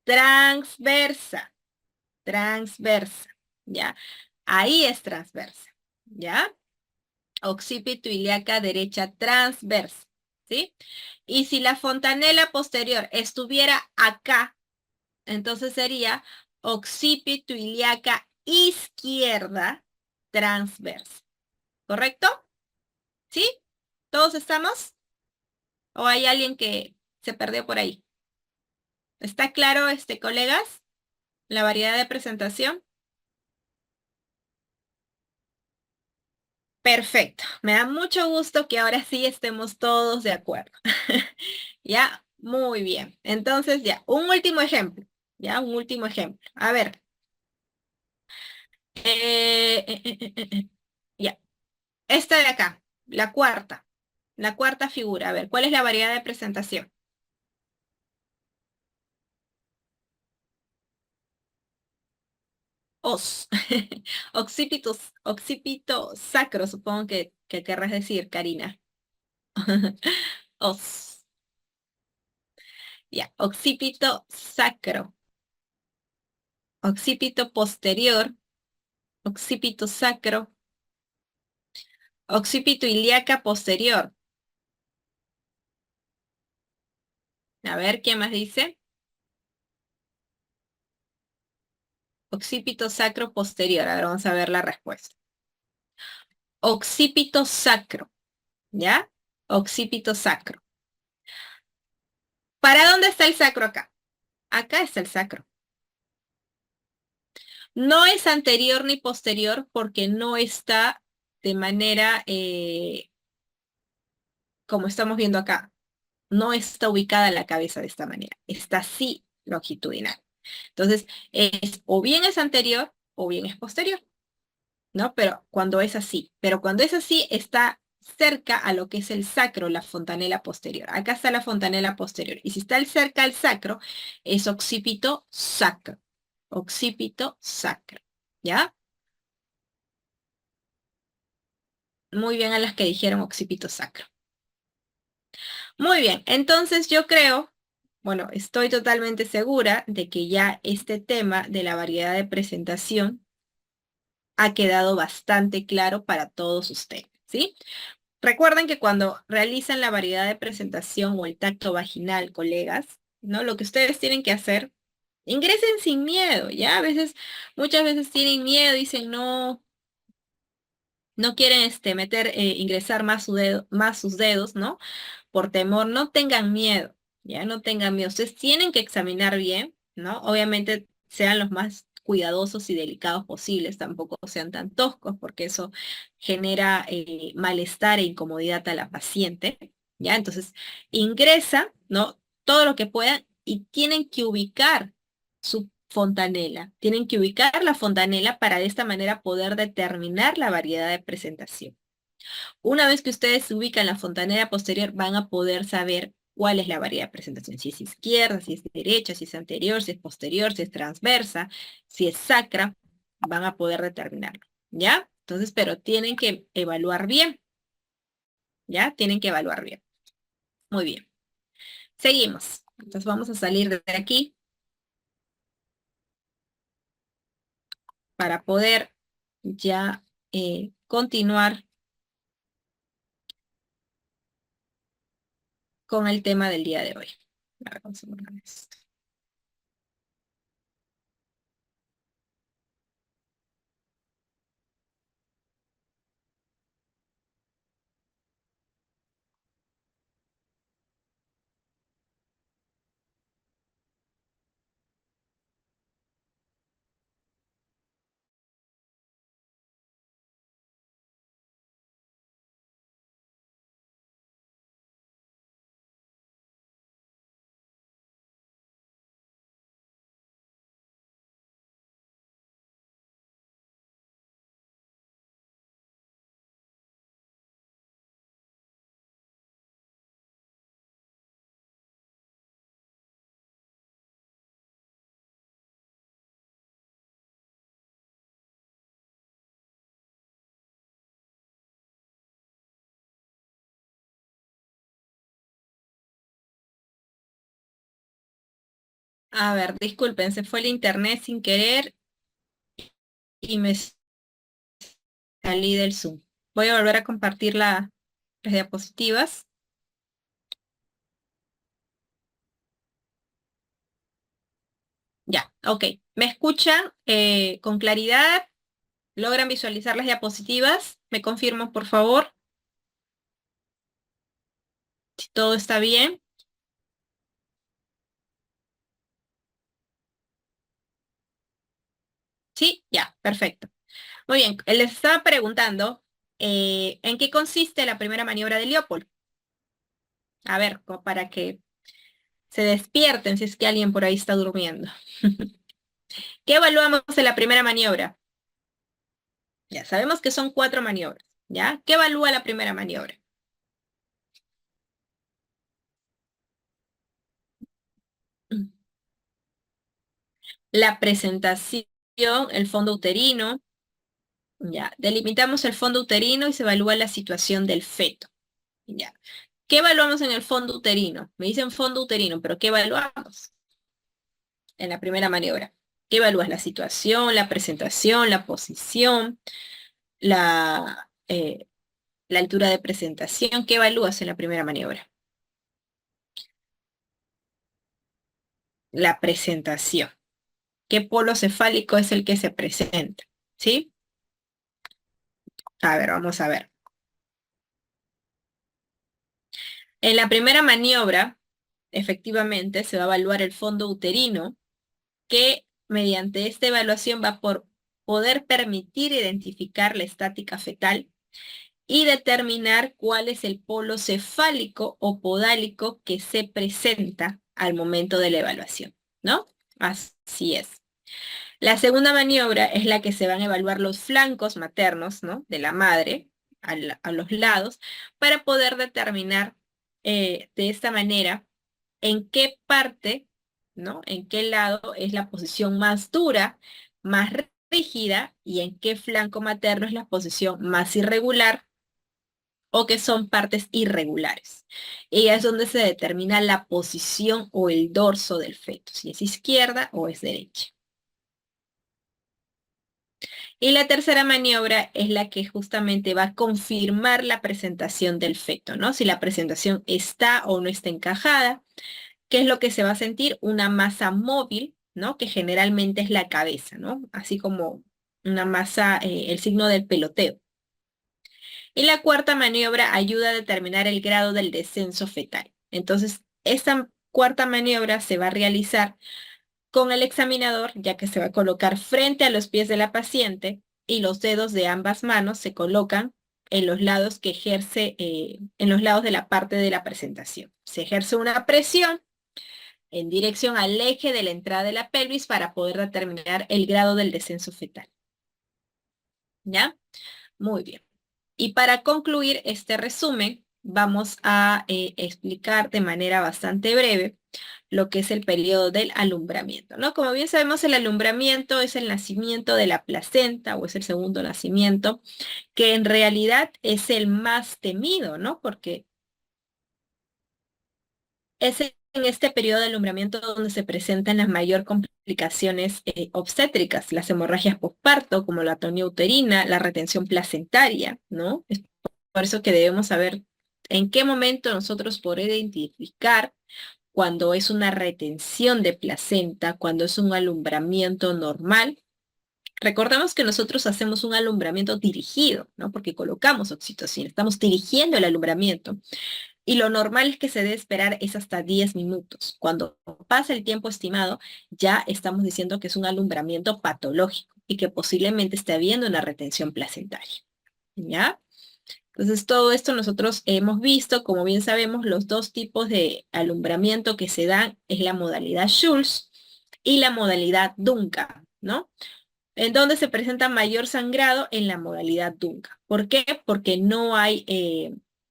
transversa, transversa, ¿ya? Ahí es transversa, ¿ya? Occipito ilíaca derecha transversa, ¿sí? Y si la fontanela posterior estuviera acá, entonces sería occipito ilíaca izquierda transversa. ¿Correcto? ¿Sí? ¿Todos estamos? ¿O hay alguien que se perdió por ahí? ¿Está claro, colegas, la variedad de presentación? Perfecto. Me da mucho gusto que ahora sí estemos todos de acuerdo. Ya, muy bien. Entonces, ya, un último ejemplo. Ya, un último ejemplo. A ver. Ya, esta de acá, la cuarta figura. A ver, ¿cuál es la variedad de presentación? Os. Occipito sacro, supongo que querrás decir, Karina. Os. Ya, occipito sacro. Occipito posterior. Occipito sacro. Occipito ilíaca posterior. A ver, ¿qué más dice? Occipito sacro posterior. A ver, vamos a ver la respuesta. Occipito sacro. ¿Ya? Occipito sacro. ¿Para dónde está el sacro acá? Acá está el sacro. No es anterior ni posterior porque no está de manera como estamos viendo acá. No está ubicada la cabeza de esta manera. Está así longitudinal. Entonces, o bien es anterior o bien es posterior. ¿no? Pero cuando es así, está cerca a lo que es el sacro, la fontanela posterior. Acá está la fontanela posterior. Y si está cerca al sacro, es occipito sacro. Occipito sacro. ¿Ya? Muy bien a las que dijeron occipito sacro. Muy bien, entonces yo creo, bueno, estoy totalmente segura de que ya este tema de la variedad de presentación ha quedado bastante claro para todos ustedes, ¿sí? Recuerden que cuando realizan la variedad de presentación o el tacto vaginal, colegas, ¿no? Lo que ustedes tienen que hacer, ingresen sin miedo, ¿ya? Muchas veces tienen miedo, dicen no quieren ingresar más sus dedos, ¿no? Por temor, no tengan miedo, ya no tengan miedo. Ustedes tienen que examinar bien, ¿no? Obviamente sean los más cuidadosos y delicados posibles, tampoco sean tan toscos, porque eso genera malestar e incomodidad a la paciente, ¿ya? Entonces, ingresa, ¿no? Todo lo que puedan y tienen que ubicar su fontanela. Tienen que ubicar la fontanela para de esta manera poder determinar la variedad de presentación. Una vez que ustedes se ubican la fontanela posterior, van a poder saber cuál es la variedad de presentación. Si es izquierda, si es derecha, si es anterior, si es posterior, si es transversa, si es sacra, van a poder determinarlo. ¿Ya? Entonces, pero tienen que evaluar bien. ¿Ya? Tienen que evaluar bien. Muy bien. Seguimos. Entonces vamos a salir de aquí para poder ya continuar con el tema del día de hoy. A ver, vamos a borrar esto. A ver, disculpen, se fue el internet sin querer y me salí del Zoom. Voy a volver a compartir las diapositivas. Ya, ok. ¿Me escuchan con claridad? ¿Logran visualizar las diapositivas? ¿Me confirman, por favor, si todo está bien? Sí, ya, perfecto. Muy bien, les estaba preguntando ¿en qué consiste la primera maniobra de Leopold? A ver, para que se despierten si es que alguien por ahí está durmiendo. ¿Qué evaluamos en la primera maniobra? Ya sabemos que son 4 maniobras, ¿ya? ¿Qué evalúa la primera maniobra? La presentación, el fondo uterino, ¿ya? Delimitamos el fondo uterino y se evalúa la situación del feto, ¿ya? ¿Qué evaluamos en el fondo uterino? Me dicen fondo uterino, pero ¿qué evaluamos en la primera maniobra? ¿Qué evalúas? La situación, la presentación, la posición, la altura de presentación. ¿Qué evalúas en la primera maniobra? La presentación. ¿Qué polo cefálico es el que se presenta? ¿Sí? A ver, vamos a ver. En la primera maniobra, efectivamente, se va a evaluar el fondo uterino, que mediante esta evaluación va por poder permitir identificar la estática fetal y determinar cuál es el polo cefálico o podálico que se presenta al momento de la evaluación, ¿no? Así es. La segunda maniobra es la que se van a evaluar los flancos maternos, ¿no? De la madre a los lados para poder determinar de esta manera en qué parte, ¿no? En qué lado es la posición más dura, más rígida y en qué flanco materno es la posición más irregular o que son partes irregulares. Y es donde se determina la posición o el dorso del feto, si es izquierda o es derecha. Y la tercera maniobra es la que justamente va a confirmar la presentación del feto, ¿no? Si la presentación está o no está encajada. ¿Qué es lo que se va a sentir? Una masa móvil, ¿no? Que generalmente es la cabeza, ¿no? Así como una masa, el signo del peloteo. Y la cuarta maniobra ayuda a determinar el grado del descenso fetal. Entonces, esta cuarta maniobra se va a realizar con el examinador, ya que se va a colocar frente a los pies de la paciente y los dedos de ambas manos se colocan en los lados que ejerce, en los lados de la parte de la presentación. Se ejerce una presión en dirección al eje de la entrada de la pelvis para poder determinar el grado del descenso fetal. ¿Ya? Muy bien. Y para concluir este resumen, vamos a explicar de manera bastante breve lo que es el periodo del alumbramiento, ¿no? Como bien sabemos, el alumbramiento es el nacimiento de la placenta o es el segundo nacimiento, que en realidad es el más temido, ¿no? Porque es en este periodo de alumbramiento donde se presentan las mayor complicaciones obstétricas, las hemorragias postparto, como la atonía uterina, la retención placentaria, ¿no? Es por eso que debemos saber en qué momento nosotros poder identificar cuando es una retención de placenta, cuando es un alumbramiento normal. Recordemos que nosotros hacemos un alumbramiento dirigido, ¿no? Porque colocamos oxitocina, estamos dirigiendo el alumbramiento. Y lo normal es que se debe esperar es hasta 10 minutos. Cuando pasa el tiempo estimado, ya estamos diciendo que es un alumbramiento patológico y que posiblemente esté habiendo una retención placentaria. ¿Ya? Entonces, todo esto nosotros hemos visto, como bien sabemos, los dos tipos de alumbramiento que se dan es la modalidad Schultz y la modalidad Duncan, ¿no? En donde se presenta mayor sangrado en la modalidad Duncan. ¿Por qué? Porque no hay,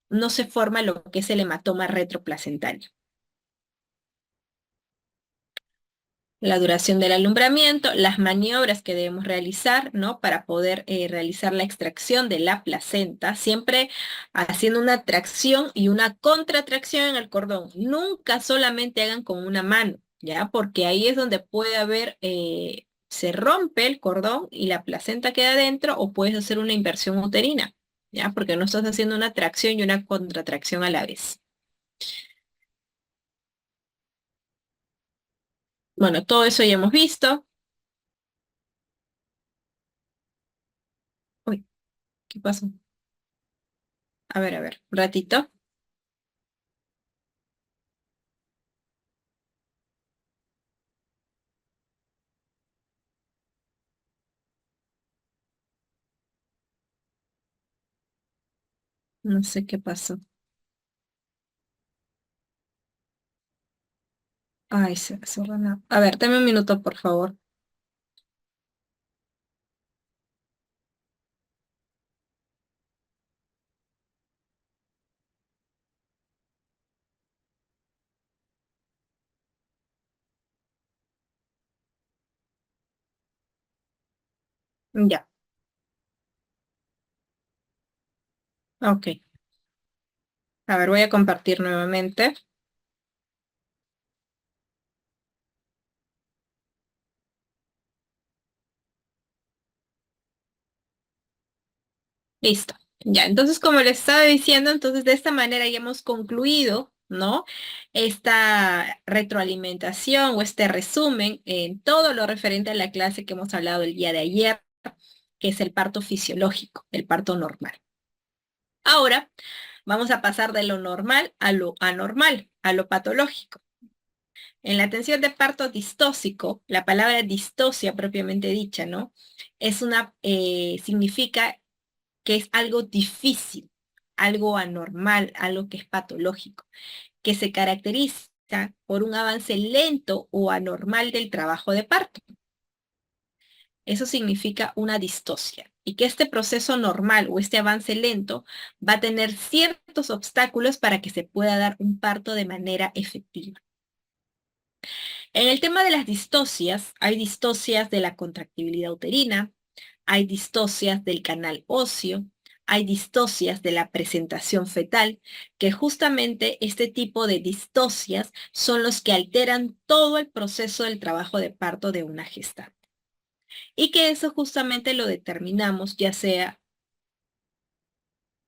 no se forma lo que es el hematoma retroplacentario. La duración del alumbramiento, las maniobras que debemos realizar, ¿no? Para poder realizar la extracción de la placenta, siempre haciendo una tracción y una contratracción en el cordón. Nunca solamente hagan con una mano, ¿ya? Porque ahí es donde puede haber, se rompe el cordón y la placenta queda adentro o puedes hacer una inversión uterina, ¿ya? Porque no estás haciendo una tracción y una contratracción a la vez. Bueno, todo eso ya hemos visto. Uy, ¿qué pasó? A ver, un ratito. No sé qué pasó. Ay, se cerró la... A ver, dame un minuto, por favor. Ya, ok. A ver, voy a compartir nuevamente. Listo. Ya, entonces como les estaba diciendo, entonces de esta manera ya hemos concluido, ¿no? Esta retroalimentación o este resumen en todo lo referente a la clase que hemos hablado el día de ayer, que es el parto fisiológico, el parto normal. Ahora vamos a pasar de lo normal a lo anormal, a lo patológico. En la atención de parto distóxico, la palabra distosia propiamente dicha, ¿no? Es una, significa que es algo difícil, algo anormal, algo que es patológico, que se caracteriza por un avance lento o anormal del trabajo de parto. Eso significa una distosia. Y que este proceso normal o este avance lento va a tener ciertos obstáculos para que se pueda dar un parto de manera efectiva. En el tema de las distocias, hay distocias de la contractibilidad uterina, hay distocias del canal óseo, hay distocias de la presentación fetal, que justamente este tipo de distocias son los que alteran todo el proceso del trabajo de parto de una gestante. Y que eso justamente lo determinamos ya sea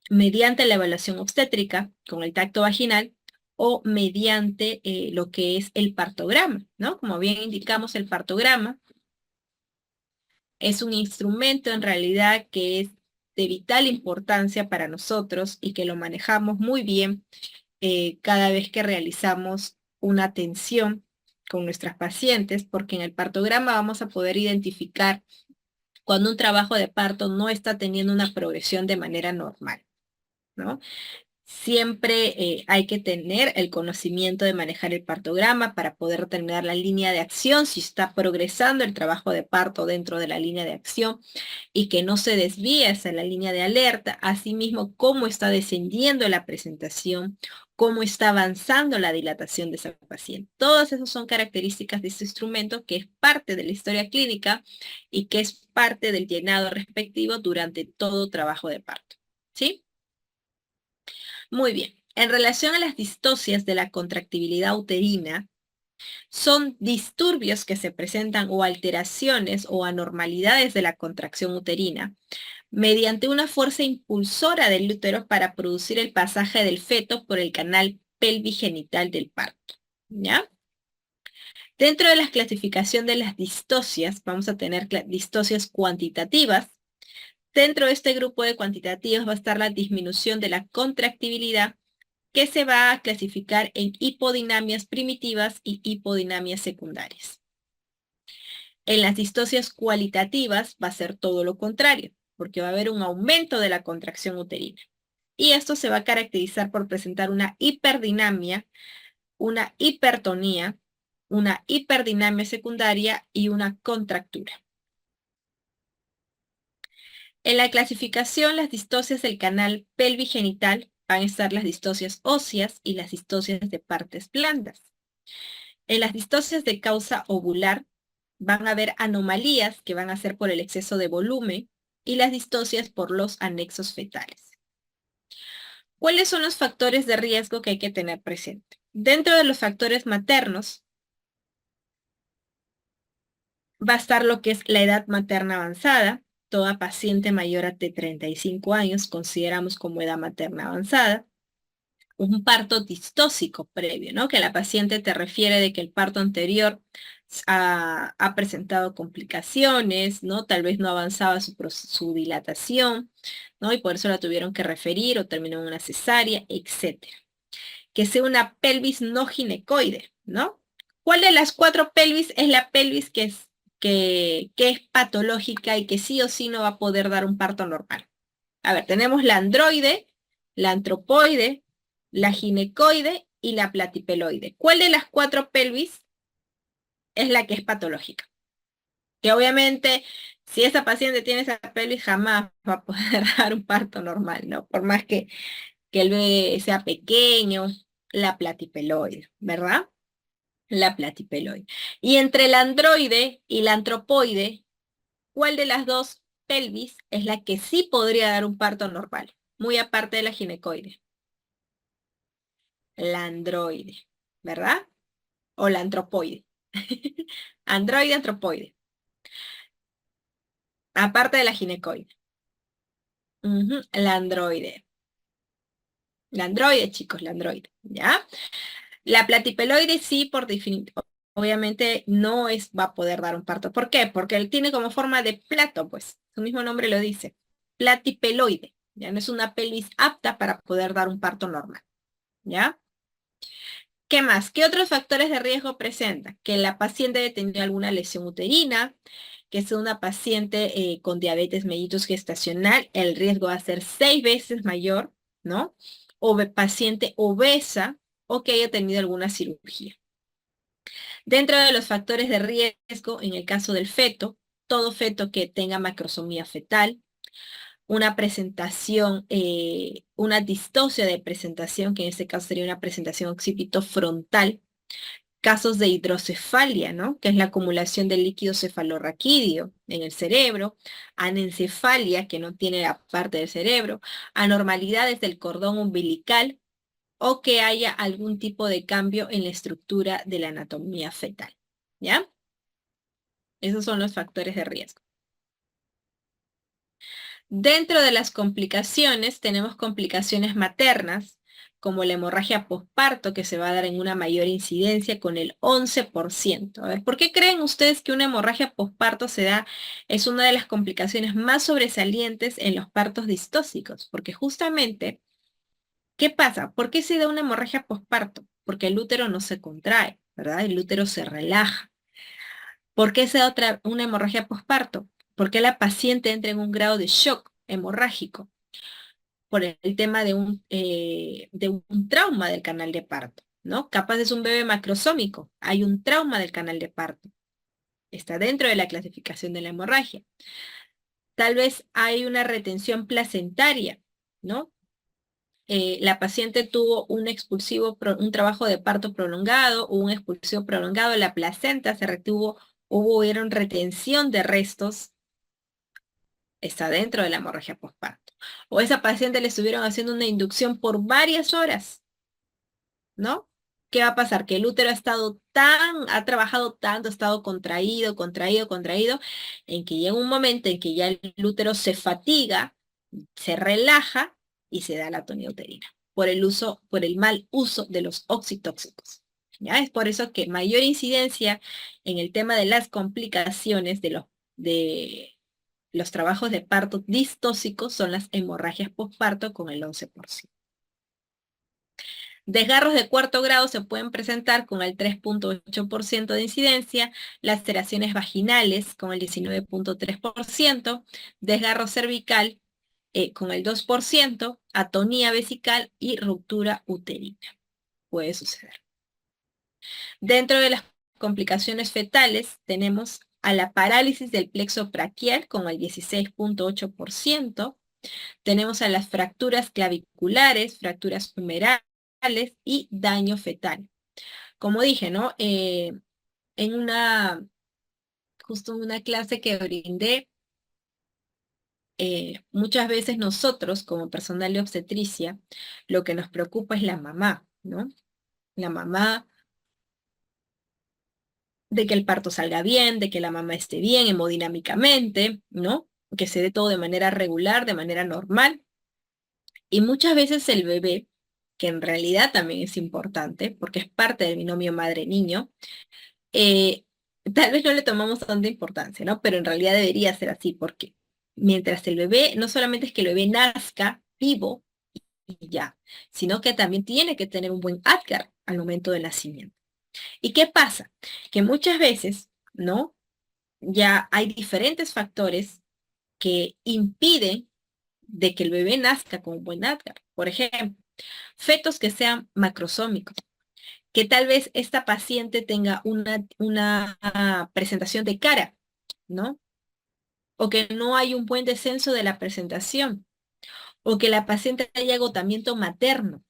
mediante la evaluación obstétrica con el tacto vaginal o mediante lo que es el partograma, ¿no? Como bien indicamos, el partograma es un instrumento en realidad que es de vital importancia para nosotros y que lo manejamos muy bien cada vez que realizamos una atención con nuestras pacientes, porque en el partograma vamos a poder identificar cuando un trabajo de parto no está teniendo una progresión de manera normal, ¿no? Siempre hay que tener el conocimiento de manejar el partograma para poder tener la línea de acción, si está progresando el trabajo de parto dentro de la línea de acción y que no se desvíe hacia la línea de alerta, asimismo cómo está descendiendo la presentación, cómo está avanzando la dilatación de esa paciente. Todas esas son características de este instrumento que es parte de la historia clínica y que es parte del llenado respectivo durante todo trabajo de parto. ¿Sí? Muy bien. En relación a las distocias de la contractibilidad uterina, son disturbios que se presentan o alteraciones o anormalidades de la contracción uterina mediante una fuerza impulsora del útero para producir el pasaje del feto por el canal pelvigenital del parto. ¿Ya? Dentro de la clasificación de las distocias, vamos a tener distocias cuantitativas. Dentro de este grupo de cuantitativas va a estar la disminución de la contractibilidad que se va a clasificar en hipodinamias primitivas y hipodinamias secundarias. En las distocias cualitativas va a ser todo lo contrario, porque va a haber un aumento de la contracción uterina. Y esto se va a caracterizar por presentar una hiperdinamia, una hipertonía, una hiperdinamia secundaria y una contractura. En la clasificación, las distocias del canal pelvigenital van a estar las distocias óseas y las distocias de partes blandas. En las distocias de causa ovular van a haber anomalías que van a ser por el exceso de volumen y las distocias por los anexos fetales. ¿Cuáles son los factores de riesgo que hay que tener presente? Dentro de los factores maternos va a estar lo que es la edad materna avanzada. Toda paciente mayor a 35 años consideramos como edad materna avanzada. Un parto distóxico previo, ¿no? Que la paciente te refiere de que el parto anterior ha presentado complicaciones, ¿no? Tal vez no avanzaba su dilatación, ¿no? Y por eso la tuvieron que referir o terminó en una cesárea, etcétera. Que sea una pelvis no ginecoide, ¿no? ¿Cuál de las 4 pelvis es la pelvis que es patológica y que sí o sí no va a poder dar un parto normal? A ver, tenemos la androide, la antropoide, la ginecoide y la platipeloide. ¿Cuál de las 4 pelvis es la que es patológica? Que obviamente, si esa paciente tiene esa pelvis, jamás va a poder dar un parto normal, ¿no? Por más que el bebé sea pequeño, la platipeloide, ¿verdad? La platipeloide. Y entre la androide y la antropoide, ¿cuál de las 2 pelvis es la que sí podría dar un parto normal? Muy aparte de la ginecoide. La androide, ¿verdad? O la antropoide. Androide, antropoide. Aparte de la ginecoide. La androide. La androide, chicos, la androide, ¿ya? La platipeloide sí, por definición, obviamente no va a poder dar un parto. ¿Por qué? Porque él tiene como forma de plato, pues. Su mismo nombre lo dice. Platipeloide. Ya no es una pelvis apta para poder dar un parto normal, ¿ya? ¿Qué más? ¿Qué otros factores de riesgo presenta? Que la paciente haya tenido alguna lesión uterina, que sea una paciente con diabetes mellitus gestacional, el riesgo va a ser 6 veces mayor, ¿no? O paciente obesa o que haya tenido alguna cirugía. Dentro de los factores de riesgo, en el caso del feto, todo feto que tenga macrosomía fetal, una presentación, una distosia de presentación, que en este caso sería una presentación occipito-frontal, casos de hidrocefalia, ¿no? Que es la acumulación de líquido cefalorraquídeo en el cerebro, anencefalia, que no tiene la parte del cerebro, anormalidades del cordón umbilical o que haya algún tipo de cambio en la estructura de la anatomía fetal, ¿ya? Esos son los factores de riesgo. Dentro de las complicaciones tenemos complicaciones maternas, como la hemorragia posparto, que se va a dar en una mayor incidencia con el 11%. A ver, ¿por qué creen ustedes que una hemorragia posparto se da? Es una de las complicaciones más sobresalientes en los partos distóxicos, porque justamente, ¿qué pasa? ¿Por qué se da una hemorragia posparto? Porque el útero no se contrae, ¿verdad? El útero se relaja. ¿Por qué se da una hemorragia posparto? Porque la paciente entra en un grado de shock hemorrágico por el tema de un trauma del canal de parto, ¿no? Capaz es un bebé macrosómico, hay un trauma del canal de parto, está dentro de la clasificación de la hemorragia. Tal vez hay una retención placentaria, ¿no? La paciente tuvo un trabajo de parto prolongado, o un expulsivo prolongado, la placenta se retuvo, hubieron retención de restos, está dentro de la hemorragia postparto. O esa paciente le estuvieron haciendo una inducción por varias horas, ¿no? ¿Qué va a pasar? Que el útero ha trabajado tanto, ha estado contraído, contraído, contraído, en que llega un momento en que ya el útero se fatiga, se relaja y se da la atonía uterina por el mal uso de los oxitóxicos. ¿Ya? Es por eso que mayor incidencia en el tema de las complicaciones de los trabajos de parto distóxicos son las hemorragias postparto con el 11%. Desgarros de cuarto grado se pueden presentar con el 3,8% de incidencia, laceraciones vaginales con el 19,3%, desgarro cervical con el 2%, atonía vesical y ruptura uterina. Puede suceder. Dentro de las complicaciones fetales tenemos a la parálisis del plexo braquial con el 16,8%, tenemos a las fracturas claviculares, fracturas humerales y daño fetal. Como dije, ¿no? En una, justo en una clase que brindé, muchas veces nosotros como personal de obstetricia, lo que nos preocupa es la mamá, ¿no? La mamá, de que el parto salga bien, de que la mamá esté bien hemodinámicamente, ¿no? Que se dé todo de manera regular, de manera normal. Y muchas veces el bebé, que en realidad también es importante, porque es parte del binomio madre-niño, eh, tal vez no le tomamos tanta importancia, ¿no? Pero en realidad debería ser así, porque mientras el bebé, no solamente es que el bebé nazca vivo y ya, sino que también tiene que tener un buen Apgar al momento del nacimiento. ¿Y qué pasa? Que muchas veces, ¿no? Ya hay diferentes factores que impiden de que el bebé nazca con un buen Apgar. Por ejemplo, fetos que sean macrosómicos, que tal vez esta paciente tenga una presentación de cara, ¿no? O que no hay un buen descenso de la presentación, o que la paciente haya agotamiento materno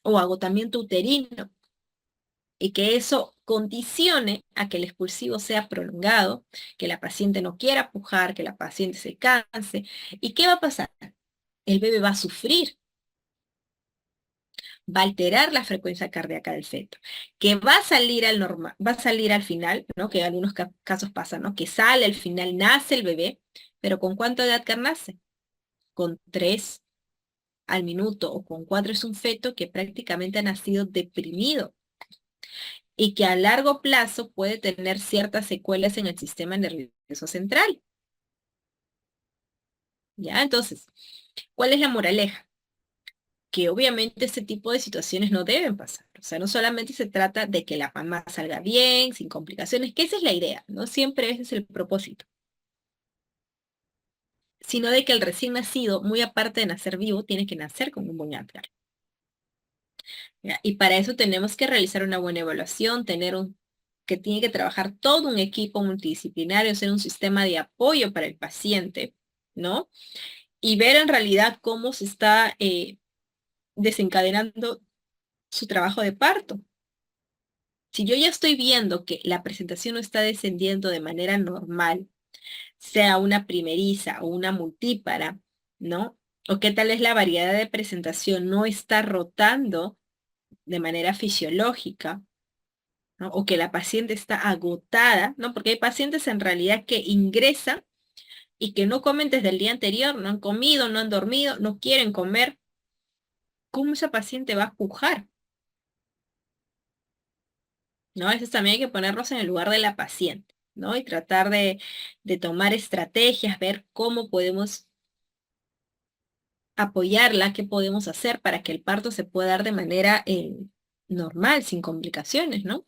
o agotamiento uterino, y que eso condicione a que el expulsivo sea prolongado, que la paciente no quiera pujar, que la paciente se canse. ¿Y qué va a pasar? El bebé va a sufrir, va a alterar la frecuencia cardíaca del feto, que va a salir al normal, va a salir al final, ¿no? Que en algunos casos pasa, ¿no? Que sale al final, nace el bebé, pero ¿con cuánto de Apgar nace? Con 3 al minuto o con 4 es un feto que prácticamente ha nacido deprimido y que a largo plazo puede tener ciertas secuelas en el sistema nervioso central. ¿Ya? Entonces, ¿cuál es la moraleja? Que obviamente este tipo de situaciones no deben pasar. O sea, no solamente se trata de que la mamá salga bien, sin complicaciones, que esa es la idea, ¿no? Siempre ese es el propósito. Sino de que el recién nacido, muy aparte de nacer vivo, tiene que nacer con un buen Apgar. ¿Ya? Y para eso tenemos que realizar una buena evaluación, tener que tiene que trabajar todo un equipo multidisciplinario, ser un sistema de apoyo para el paciente, ¿no? Y ver en realidad cómo se está desencadenando su trabajo de parto. Si yo ya estoy viendo que la presentación no está descendiendo de manera normal, sea una primeriza o una multípara, ¿no? O qué tal es la variedad de presentación no está rotando de manera fisiológica, ¿no? O que la paciente está agotada, ¿no? Porque hay pacientes en realidad que ingresan y que no comen desde el día anterior, no han comido, no han dormido, no quieren comer. ¿Cómo esa paciente va a pujar? ¿No? A veces también hay que ponernos en el lugar de la paciente, ¿no? Y tratar de tomar estrategias, ver cómo podemos apoyarla, qué podemos hacer para que el parto se pueda dar de manera normal, sin complicaciones, ¿no?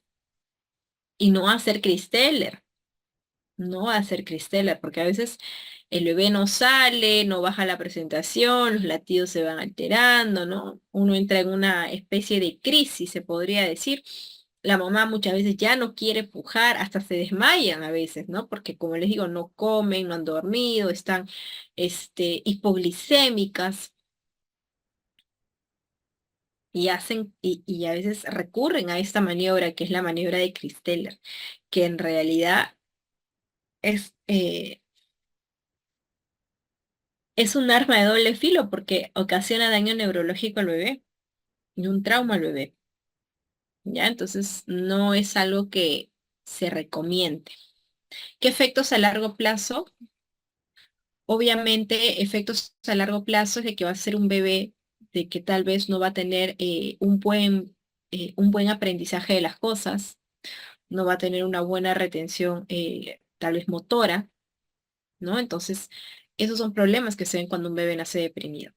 Y no hacer Kristeller, no hacer Kristeller, porque a veces el bebé no sale, no baja la presentación, los latidos se van alterando, ¿no? Uno entra en una especie de crisis, se podría decir. La mamá muchas veces ya no quiere pujar, hasta se desmayan a veces, ¿no? Porque como les digo, no comen, no han dormido, están hipoglicémicas y y a veces recurren a esta maniobra que es la maniobra de Kristeller, que en realidad es, eh, es un arma de doble filo porque ocasiona daño neurológico al bebé y un trauma al bebé, ¿ya? Entonces no es algo que se recomiende. ¿Qué efectos a largo plazo? Obviamente, efectos a largo plazo es de que va a ser un bebé de que tal vez no va a tener un buen aprendizaje de las cosas, no va a tener una buena retención tal vez motora, ¿no? Entonces, esos son problemas que se ven cuando un bebé nace deprimido.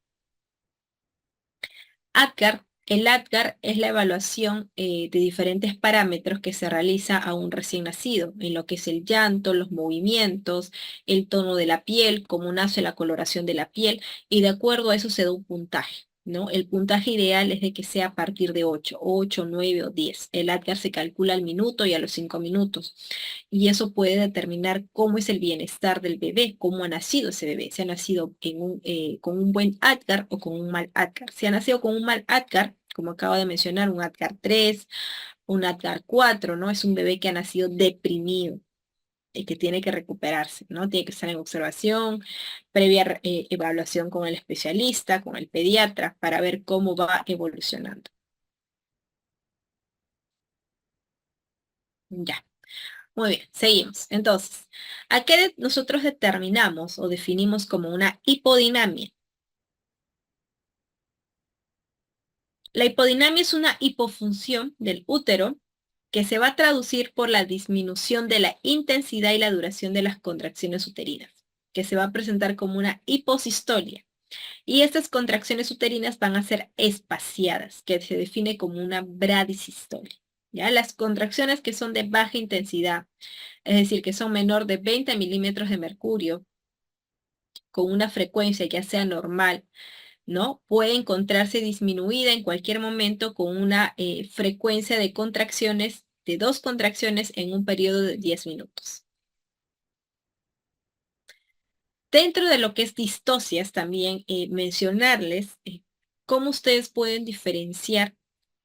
ADGAR. El ADGAR es la evaluación de diferentes parámetros que se realiza a un recién nacido, en lo que es el llanto, los movimientos, el tono de la piel, cómo nace la coloración de la piel, y de acuerdo a eso se da un puntaje, ¿no? El puntaje ideal es de que sea a partir de 8, 9 o 10. El ADGAR se calcula al minuto y a los 5 minutos y eso puede determinar cómo es el bienestar del bebé, cómo ha nacido ese bebé, si ha nacido con un buen ADGAR o con un mal ADGAR. Si ha nacido con un mal ADGAR, como acabo de mencionar, un ADGAR 3, un ADGAR 4, ¿no? Es un bebé que ha nacido deprimido y que tiene que recuperarse, ¿no? Tiene que estar en observación, previa evaluación con el especialista, con el pediatra, para ver cómo va evolucionando. Ya. Muy bien, seguimos. Entonces, ¿a qué nosotros determinamos o definimos como una hipodinamia? La hipodinamia es una hipofunción del útero que se va a traducir por la disminución de la intensidad y la duración de las contracciones uterinas, que se va a presentar como una hiposistolia. Y estas contracciones uterinas van a ser espaciadas, que se define como una bradisistolia. ¿Ya? Las contracciones que son de baja intensidad, es decir, que son menor de 20 milímetros de mercurio, con una frecuencia ya sea normal, ¿no? Puede encontrarse disminuida en cualquier momento con una frecuencia de contracciones, de 2 contracciones en un periodo de 10 minutos. Dentro de lo que es distocias, también mencionarles cómo ustedes pueden diferenciar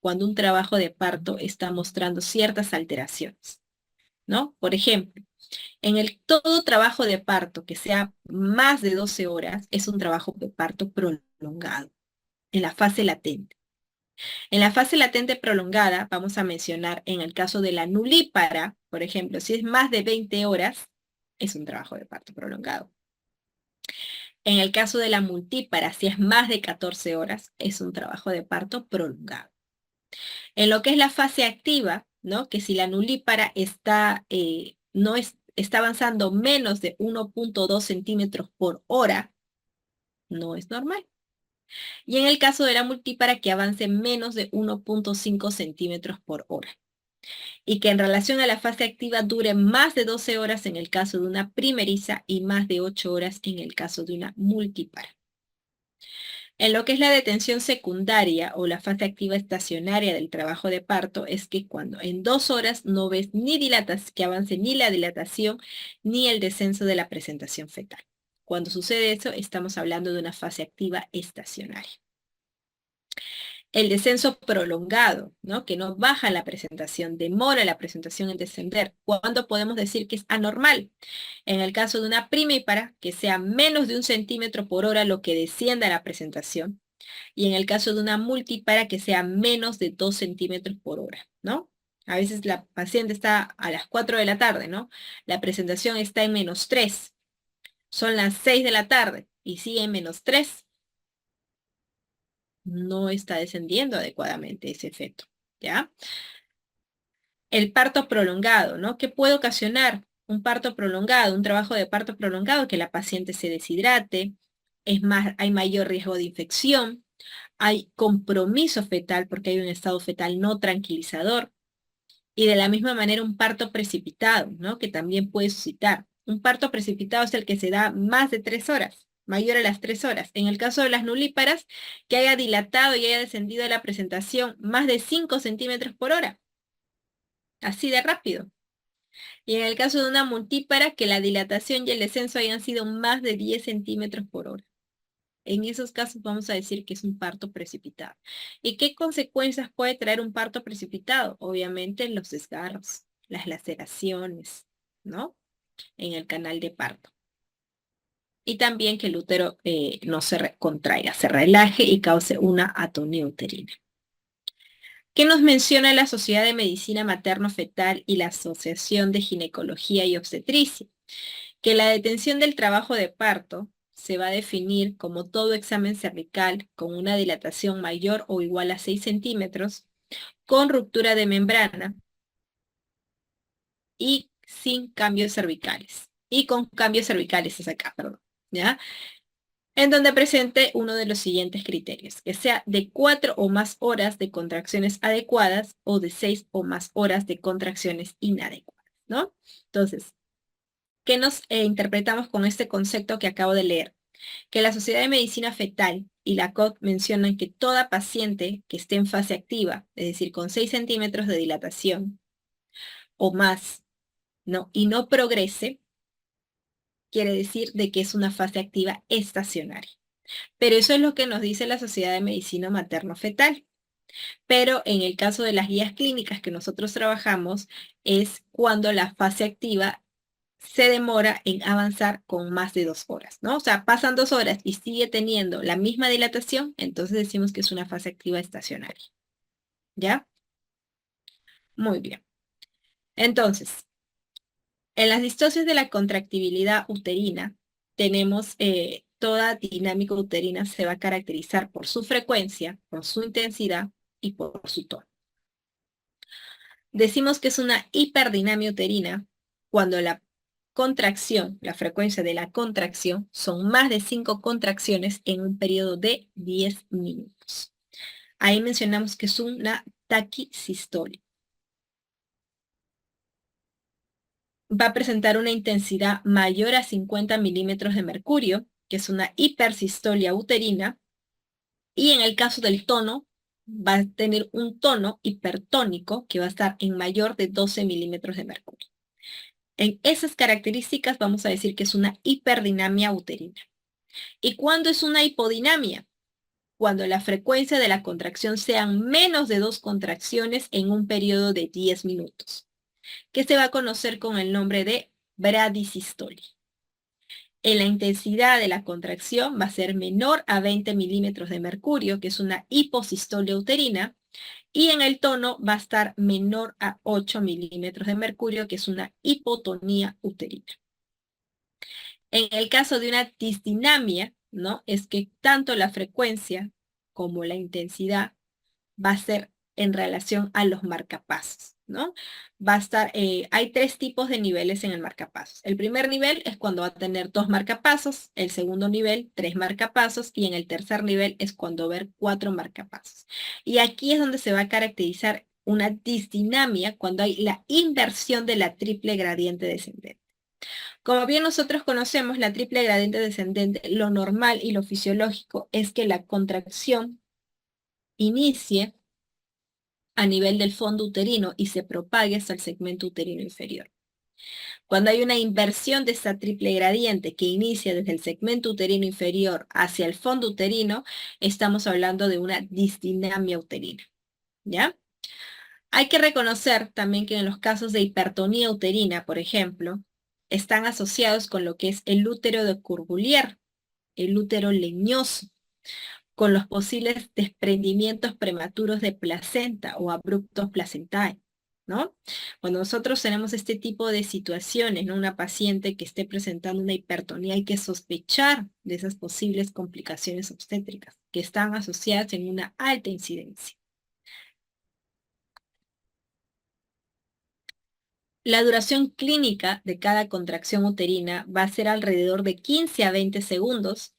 cuando un trabajo de parto está mostrando ciertas alteraciones, ¿no? Por ejemplo, en el todo trabajo de parto que sea más de 12 horas es un trabajo de parto prolongado, en la fase latente. En la fase latente prolongada, vamos a mencionar en el caso de la nulípara, por ejemplo, si es más de 20 horas, es un trabajo de parto prolongado. En el caso de la multípara, si es más de 14 horas, es un trabajo de parto prolongado. En lo que es la fase activa, ¿no? Que si la nulípara no está avanzando menos de 1,2 centímetros por hora, no es normal. Y en el caso de la multípara, que avance menos de 1,5 centímetros por hora. Y que en relación a la fase activa dure más de 12 horas en el caso de una primeriza y más de 8 horas en el caso de una multípara. En lo que es la detención secundaria o la fase activa estacionaria del trabajo de parto, es que cuando en 2 horas no ves ni que avance ni la dilatación ni el descenso de la presentación fetal. Cuando sucede eso, estamos hablando de una fase activa estacionaria. El descenso prolongado, ¿no? Que no baja la presentación, demora la presentación en descender. ¿Cuándo podemos decir que es anormal? En el caso de una primípara, que sea menos de 1 cm/h lo que descienda la presentación. Y en el caso de una multípara, que sea menos de 2 cm/h, ¿no? A veces la paciente está a las 4 de la tarde, ¿no? La presentación está en -3. Son las 6 de la tarde y sigue en -3. No está descendiendo adecuadamente ese feto, ¿ya? El parto prolongado, ¿no? ¿Qué puede ocasionar un parto prolongado, un trabajo de parto prolongado? Que la paciente se deshidrate, es más, hay mayor riesgo de infección, hay compromiso fetal porque hay un estado fetal no tranquilizador, y de la misma manera un parto precipitado, ¿no? Que también puede suscitar. Un parto precipitado es el que se da más de 3 horas, mayor a las 3 horas. En el caso de las nulíparas, que haya dilatado y haya descendido la presentación más de 5 cm/h, así de rápido. Y en el caso de una multípara, que la dilatación y el descenso hayan sido más de 10 cm/h. En esos casos vamos a decir que es un parto precipitado. ¿Y qué consecuencias puede traer un parto precipitado? Obviamente los desgarros, las laceraciones, ¿no? En el canal de parto. Y también que el útero no se contraiga, se relaje y cause una atonía uterina. ¿Qué nos menciona la Sociedad de Medicina Materno-Fetal y la Asociación de Ginecología y Obstetricia? Que la detención del trabajo de parto se va a definir como todo examen cervical con una dilatación mayor o igual a 6 centímetros, con ruptura de membrana y sin cambios cervicales. Y con cambios cervicales es acá, perdón, ¿ya? En donde presente uno de los siguientes criterios, que sea de 4 o más horas de contracciones adecuadas o de 6 o más horas de contracciones inadecuadas, ¿no? Entonces, ¿qué nos interpretamos con este concepto que acabo de leer? Que la Sociedad de Medicina Fetal y la COG mencionan que toda paciente que esté en fase activa, es decir, con 6 centímetros de dilatación o más, ¿no? Y no progrese, quiere decir de que es una fase activa estacionaria. Pero eso es lo que nos dice la Sociedad de Medicina Materno-Fetal. Pero en el caso de las guías clínicas que nosotros trabajamos, es cuando la fase activa se demora en avanzar con más de 2 horas, ¿no? O sea, pasan 2 horas y sigue teniendo la misma dilatación, entonces decimos que es una fase activa estacionaria. ¿Ya? Muy bien. Entonces, en las distonicias de la contractibilidad uterina, tenemos toda dinámica uterina se va a caracterizar por su frecuencia, por su intensidad y por su tono. Decimos que es una hiperdinamia uterina cuando la contracción, la frecuencia de la contracción, son más de 5 contracciones en un periodo de 10 minutos. Ahí mencionamos que es una taquisistolia. Va a presentar una intensidad mayor a 50 milímetros de mercurio, que es una hipersistolia uterina, y en el caso del tono, va a tener un tono hipertónico que va a estar en mayor de 12 milímetros de mercurio. En esas características vamos a decir que es una hiperdinamia uterina. ¿Y cuándo es una hipodinamia? Cuando la frecuencia de la contracción sean menos de 2 contracciones en un periodo de 10 minutos, que se va a conocer con el nombre de bradisistolia. En la intensidad de la contracción va a ser menor a 20 milímetros de mercurio, que es una hiposistolia uterina, y en el tono va a estar menor a 8 milímetros de mercurio, que es una hipotonía uterina. En el caso de una disdinamia, ¿no? Es que tanto la frecuencia como la intensidad va a ser en relación a los marcapasos, ¿no? Va a estar, hay 3 tipos de niveles en el marcapasos. El primer nivel es cuando va a tener 2 marcapasos, el segundo nivel, 3 marcapasos, y en el tercer nivel es cuando va a haber 4 marcapasos. Y aquí es donde se va a caracterizar una disdinamia cuando hay la inversión de la triple gradiente descendente. Como bien nosotros conocemos la triple gradiente descendente, lo normal y lo fisiológico es que la contracción inicie a nivel del fondo uterino y se propague hasta el segmento uterino inferior. Cuando hay una inversión de esta triple gradiente que inicia desde el segmento uterino inferior hacia el fondo uterino, estamos hablando de una disdinamia uterina, ¿ya? Hay que reconocer también que en los casos de hipertonía uterina, por ejemplo, están asociados con lo que es el útero de Cuvier, el útero leñoso, con los posibles desprendimientos prematuros de placenta o abruptos placentae, ¿no? Cuando nosotros tenemos este tipo de situaciones, ¿no? Una paciente que esté presentando una hipertonía, hay que sospechar de esas posibles complicaciones obstétricas que están asociadas en una alta incidencia. La duración clínica de cada contracción uterina va a ser alrededor de 15 a 20 segundos,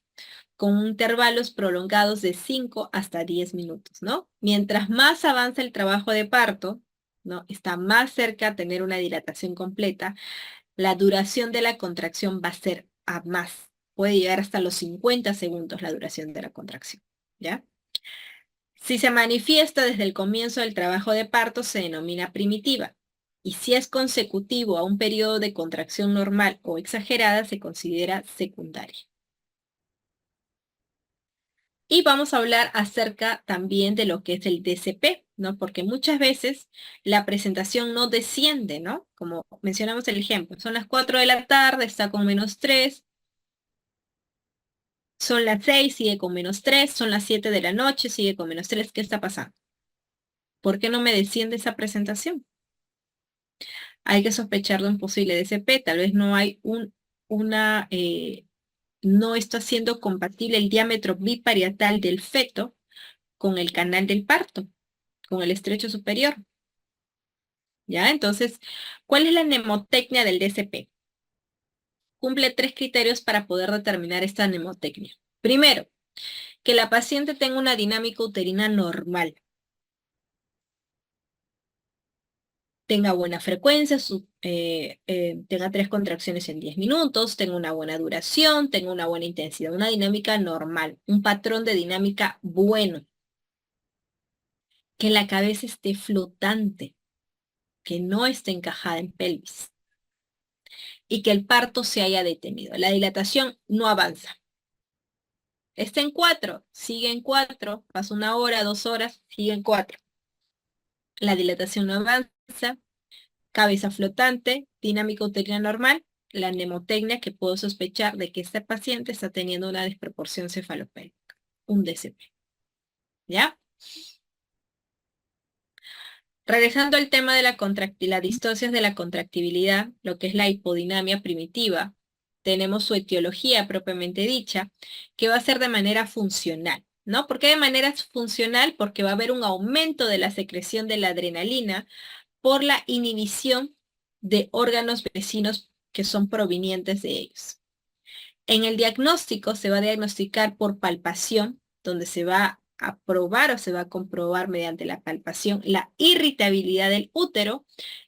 con intervalos prolongados de 5 hasta 10 minutos, ¿no? Mientras más avanza el trabajo de parto, ¿no? Está más cerca a tener una dilatación completa, la duración de la contracción va a ser a más. Puede llegar hasta los 50 segundos la duración de la contracción, ¿ya? Si se manifiesta desde el comienzo del trabajo de parto, se denomina primitiva. Y si es consecutivo a un periodo de contracción normal o exagerada, se considera secundaria. Y vamos a hablar acerca también de lo que es el DCP, ¿no? Porque muchas veces la presentación no desciende, ¿no? Como mencionamos el ejemplo, son las 4 de la tarde, está con -3, son las 6, sigue con -3, son las 7 de la noche, sigue con -3. ¿Qué está pasando? ¿Por qué no me desciende esa presentación? Hay que sospechar de un posible DCP, tal vez no hay no está siendo compatible el diámetro biparietal del feto con el canal del parto, con el estrecho superior. ¿Ya? Entonces, ¿cuál es la mnemotecnia del DCP? Cumple 3 criterios para poder determinar esta mnemotecnia. Primero, que la paciente tenga una dinámica uterina normal, tenga buena frecuencia, tenga 3 contracciones en 10 minutos, tenga una buena duración, tenga una buena intensidad, una dinámica normal, un patrón de dinámica bueno, que la cabeza esté flotante, que no esté encajada en pelvis y que el parto se haya detenido. La dilatación no avanza. Está en 4, sigue en 4, pasa 1 hora, 2 horas, sigue en 4. La dilatación no avanza, cabeza flotante, dinámica uterina normal, la mnemotecnia que puedo sospechar de que este paciente está teniendo una desproporción cefalopélvica, un DCP. ¿Ya? Regresando al tema de la distosis de la contractibilidad, lo que es la hipodinamia primitiva, tenemos su etiología propiamente dicha, que va a ser de manera funcional, ¿no? ¿Por qué de manera funcional? Porque va a haber un aumento de la secreción de la adrenalina por la inhibición de órganos vecinos que son provenientes de ellos. En el diagnóstico se va a diagnosticar por palpación, donde se va a probar o se va a comprobar mediante la palpación la irritabilidad del útero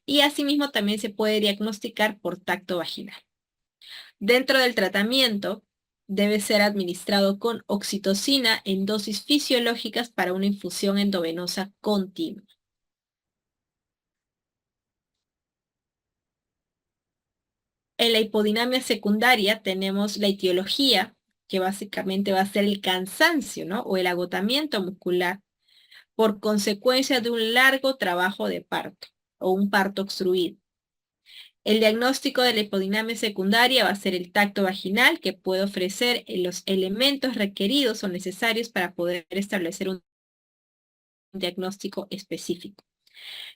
y asimismo también se puede diagnosticar por tacto vaginal. Dentro del tratamiento debe ser administrado con oxitocina en dosis fisiológicas para una infusión endovenosa continua. En la hipodinamia secundaria tenemos la etiología, que básicamente va a ser el cansancio, ¿no? O el agotamiento muscular por consecuencia de un largo trabajo de parto o un parto obstruido. El diagnóstico de la hipodinamia secundaria va a ser el tacto vaginal, que puede ofrecer los elementos requeridos o necesarios para poder establecer un diagnóstico específico.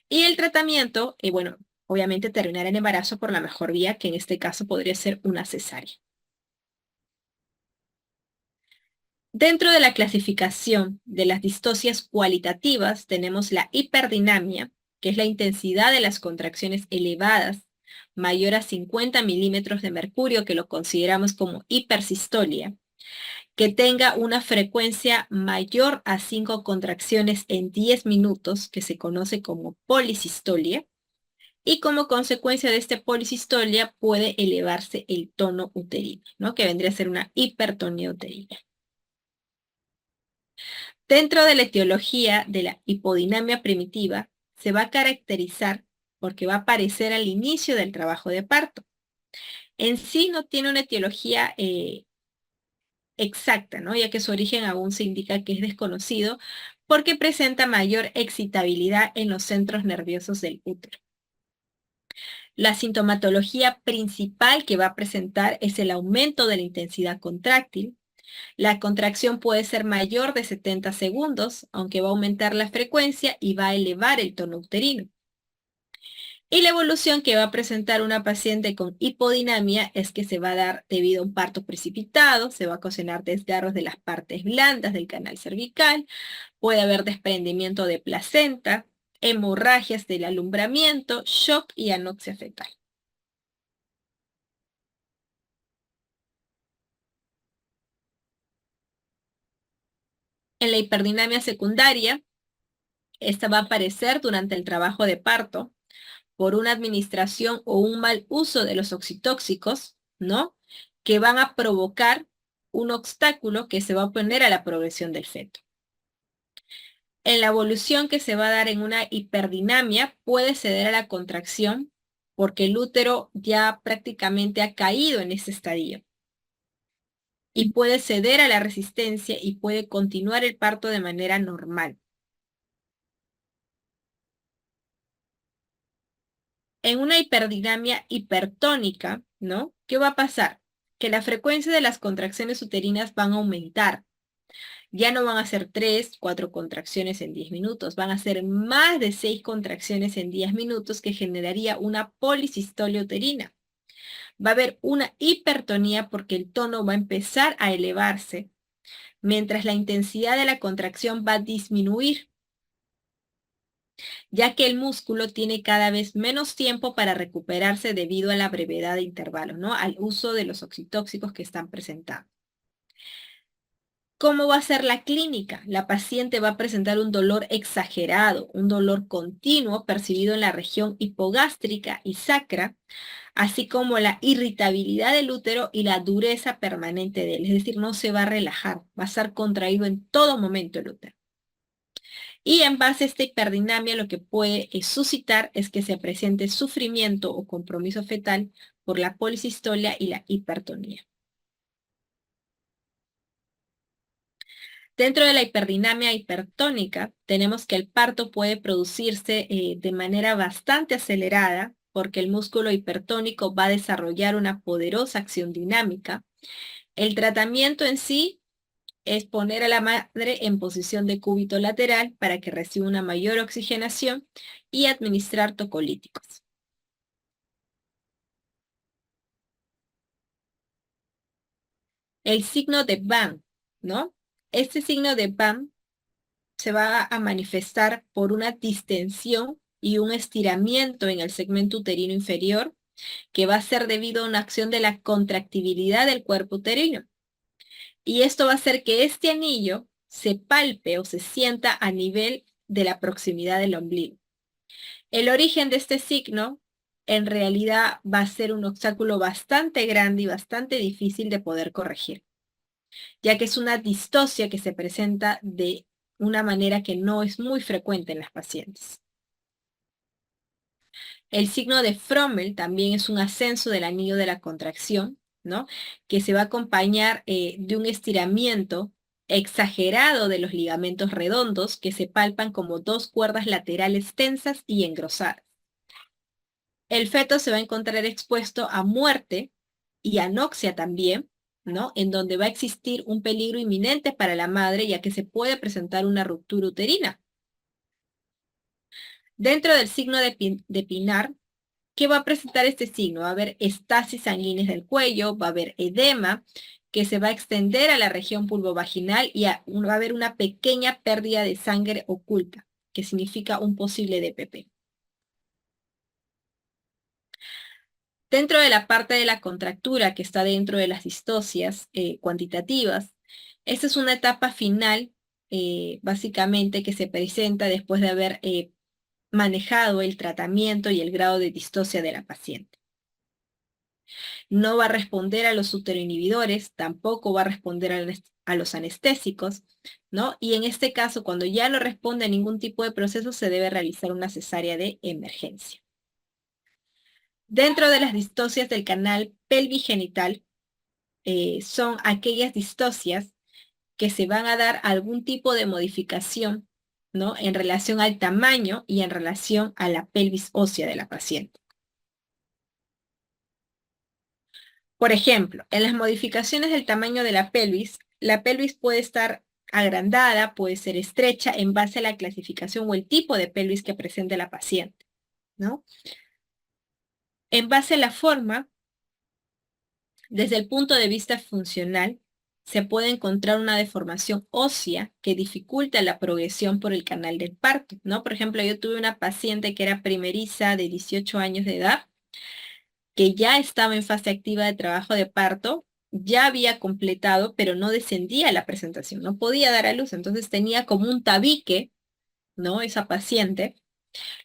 Y el tratamiento, bueno, obviamente terminar el embarazo por la mejor vía, que en este caso podría ser una cesárea. Dentro de la clasificación de las distocias cualitativas tenemos la hiperdinamia, que es la intensidad de las contracciones elevadas, mayor a 50 milímetros de mercurio, que lo consideramos como hipersistolia, que tenga una frecuencia mayor a 5 contracciones en 10 minutos, que se conoce como polisistolia, y como consecuencia de esta policistolia puede elevarse el tono uterino, ¿no? Que vendría a ser una hipertonía uterina. Dentro de la etiología de la hipodinamia primitiva, se va a caracterizar porque va a aparecer al inicio del trabajo de parto. En sí no tiene una etiología exacta, ¿no? Ya que su origen aún se indica que es desconocido porque presenta mayor excitabilidad en los centros nerviosos del útero. La sintomatología principal que va a presentar es el aumento de la intensidad contráctil. La contracción puede ser mayor de 70 segundos, aunque va a aumentar la frecuencia y va a elevar el tono uterino. Y la evolución que va a presentar una paciente con hipodinamia es que se va a dar debido a un parto precipitado, se va a ocasionar desgarros de las partes blandas del canal cervical, puede haber desprendimiento de placenta, hemorragias del alumbramiento, shock y anoxia fetal. En la hiperdinamia secundaria, esta va a aparecer durante el trabajo de parto por una administración o un mal uso de los oxitóxicos, ¿no? Que van a provocar un obstáculo que se va a oponer a la progresión del feto. En la evolución que se va a dar en una hiperdinamia puede ceder a la contracción porque el útero ya prácticamente ha caído en ese estadio y puede ceder a la resistencia y puede continuar el parto de manera normal. En una hiperdinamia hipertónica, ¿no? ¿Qué va a pasar? Que la frecuencia de las contracciones uterinas van a aumentar. Ya no van a ser 3, 4 contracciones en 10 minutos, van a ser más de 6 contracciones en 10 minutos que generaría una policistolia uterina. Va a haber una hipertonía porque el tono va a empezar a elevarse, mientras la intensidad de la contracción va a disminuir, ya que el músculo tiene cada vez menos tiempo para recuperarse debido a la brevedad de intervalos, ¿no? Al uso de los oxitóxicos que están presentando. ¿Cómo va a ser la clínica? La paciente va a presentar un dolor exagerado, un dolor continuo percibido en la región hipogástrica y sacra, así como la irritabilidad del útero y la dureza permanente de él. Es decir, no se va a relajar, va a estar contraído en todo momento el útero. Y en base a esta hiperdinamia, lo que puede suscitar es que se presente sufrimiento o compromiso fetal por la policistolia y la hipertonía. Dentro de la hiperdinamia hipertónica, tenemos que el parto puede producirse de manera bastante acelerada porque el músculo hipertónico va a desarrollar una poderosa acción dinámica. El tratamiento en sí es poner a la madre en posición de cúbito lateral para que reciba una mayor oxigenación y administrar tocolíticos. El signo de BAM, ¿no? Este signo de BAM se va a manifestar por una distensión y un estiramiento en el segmento uterino inferior, que va a ser debido a una acción de la contractibilidad del cuerpo uterino. Y esto va a hacer que este anillo se palpe o se sienta a nivel de la proximidad del ombligo. El origen de este signo en realidad va a ser un obstáculo bastante grande y bastante difícil de poder corregir, ya que es una distosia que se presenta de una manera que no es muy frecuente en las pacientes. El signo de Frommel también es un ascenso del anillo de la contracción, ¿no? Que se va a acompañar de un estiramiento exagerado de los ligamentos redondos que se palpan como dos cuerdas laterales tensas y engrosadas. El feto se va a encontrar expuesto a muerte y anoxia también, ¿no? En donde va a existir un peligro inminente para la madre, ya que se puede presentar una ruptura uterina. Dentro del signo de Pinar, ¿qué va a presentar este signo? Va a haber estasis sanguíneas del cuello, va a haber edema, que se va a extender a la región pulvovaginal y va a haber una pequeña pérdida de sangre oculta, que significa un posible DPP. Dentro de la parte de la contractura que está dentro de las distocias cuantitativas, esta es una etapa final, básicamente, que se presenta después de haber manejado el tratamiento y el grado de distocia de la paciente. No va a responder a los uteroinhibidores, tampoco va a responder a los anestésicos, ¿no? Y en este caso, cuando ya no responde a ningún tipo de proceso, se debe realizar una cesárea de emergencia. Dentro de las distocias del canal pelvigenital, son aquellas distocias que se van a dar algún tipo de modificación, ¿no? En relación al tamaño y en relación a la pelvis ósea de la paciente. Por ejemplo, en las modificaciones del tamaño de la pelvis puede estar agrandada, puede ser estrecha en base a la clasificación o el tipo de pelvis que presente la paciente, ¿no? En base a la forma, desde el punto de vista funcional, se puede encontrar una deformación ósea que dificulta la progresión por el canal del parto, ¿no? Por ejemplo, yo tuve una paciente que era primeriza de 18 años de edad, que ya estaba en fase activa de trabajo de parto, ya había completado, pero no descendía la presentación, no podía dar a luz, entonces tenía como un tabique, ¿no? Esa paciente,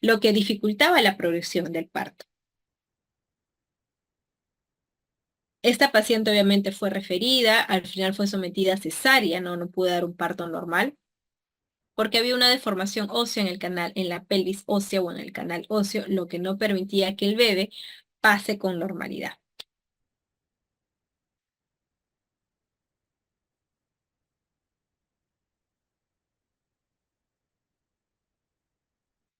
lo que dificultaba la progresión del parto. Esta paciente obviamente fue referida, al final fue sometida a cesárea, ¿no? No pudo dar un parto normal, porque había una deformación ósea en el canal, en la pelvis ósea o en el canal óseo, lo que no permitía que el bebé pase con normalidad.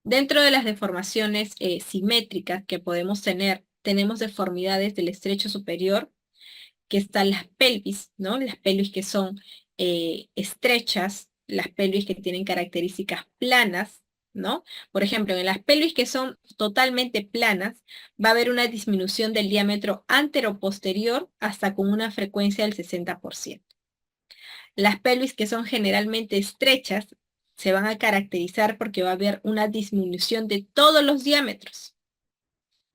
Dentro de las deformaciones simétricas que podemos tener, tenemos deformidades del estrecho superior, que están las pelvis, ¿no? Las pelvis que son estrechas, las pelvis que tienen características planas, ¿no? Por ejemplo, en las pelvis que son totalmente planas, va a haber una disminución del diámetro anteroposterior hasta con una frecuencia del 60%. Las pelvis que son generalmente estrechas se van a caracterizar porque va a haber una disminución de todos los diámetros.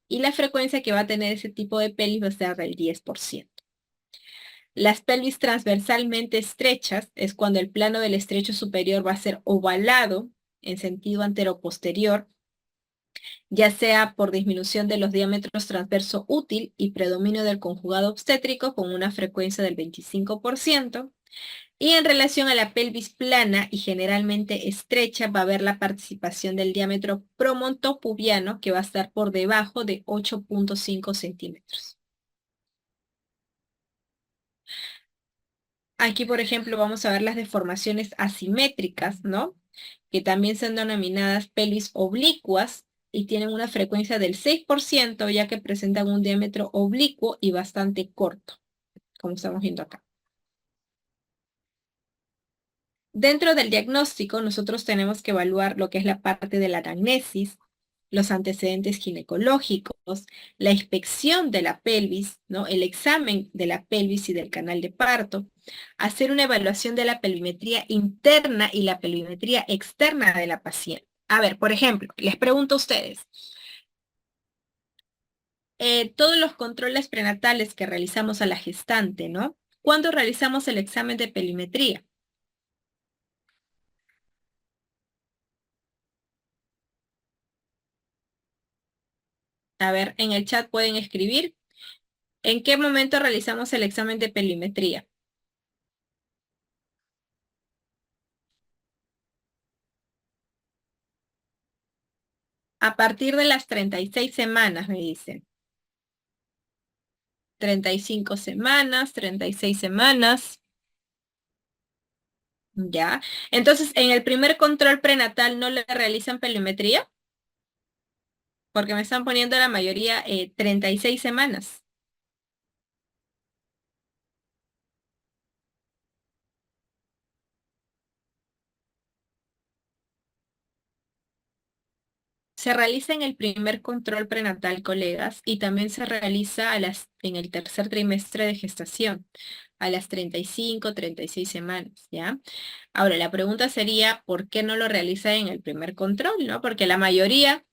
Y la frecuencia que va a tener ese tipo de pelvis va a ser del 10%. Las pelvis transversalmente estrechas es cuando el plano del estrecho superior va a ser ovalado en sentido anteroposterior, ya sea por disminución de los diámetros transverso útil y predominio del conjugado obstétrico con una frecuencia del 25%. Y en relación a la pelvis plana y generalmente estrecha, va a haber la participación del diámetro promontopubiano que va a estar por debajo de 8.5 centímetros. Aquí, por ejemplo, vamos a ver las deformaciones asimétricas, ¿no? Que también son denominadas pelvis oblicuas y tienen una frecuencia del 6%, ya que presentan un diámetro oblicuo y bastante corto, como estamos viendo acá. Dentro del diagnóstico, nosotros tenemos que evaluar lo que es la parte de la anamnesis, los antecedentes ginecológicos, la inspección de la pelvis, ¿no? El examen de la pelvis y del canal de parto, hacer una evaluación de la pelvimetría interna y la pelvimetría externa de la paciente. A ver, por ejemplo, les pregunto a ustedes, todos los controles prenatales que realizamos a la gestante, ¿no? ¿Cuándo realizamos el examen de pelvimetría? A ver, en el chat pueden escribir. ¿En qué momento realizamos el examen de pelvimetría? A partir de las 36 semanas, me dicen. 35 semanas, 36 semanas, ya. Entonces, en el primer control prenatal no le realizan pelvimetría, porque me están poniendo la mayoría 36 semanas. Se realiza en el primer control prenatal, colegas, y también se realiza en el tercer trimestre de gestación, a las 35, 36 semanas, ¿ya? Ahora, la pregunta sería, ¿por qué no lo realiza en el primer control, no? Porque la mayoría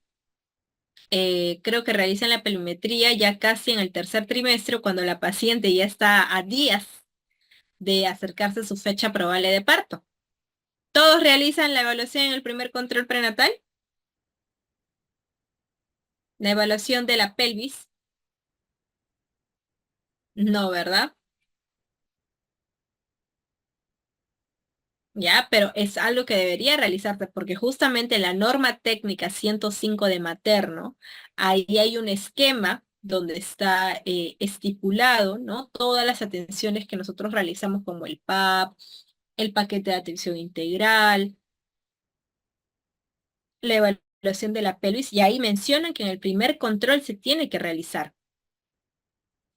creo que realizan la pelvimetría ya casi en el tercer trimestre, cuando la paciente ya está a días de acercarse a su fecha probable de parto. ¿Todos realizan la evaluación en el primer control prenatal? La evaluación de la pelvis, no, ¿verdad? Ya, pero es algo que debería realizarse porque justamente en la norma técnica 105 de materno, ahí hay un esquema donde está estipulado, ¿no? Todas las atenciones que nosotros realizamos como el PAP, el paquete de atención integral, la evaluación de la pelvis, y ahí mencionan que en el primer control se tiene que realizar.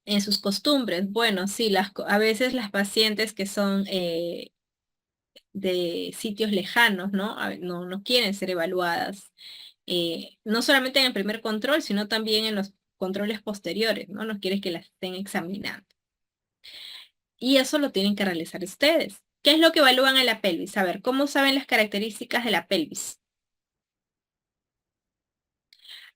En sus costumbres, bueno, sí, a veces las pacientes que son de sitios lejanos, ¿no? No quieren ser evaluadas, no solamente en el primer control, sino también en los controles posteriores, ¿no? No quieren que las estén examinando. Y eso lo tienen que realizar ustedes. ¿Qué es lo que evalúan en la pelvis? A ver, ¿cómo saben las características de la pelvis?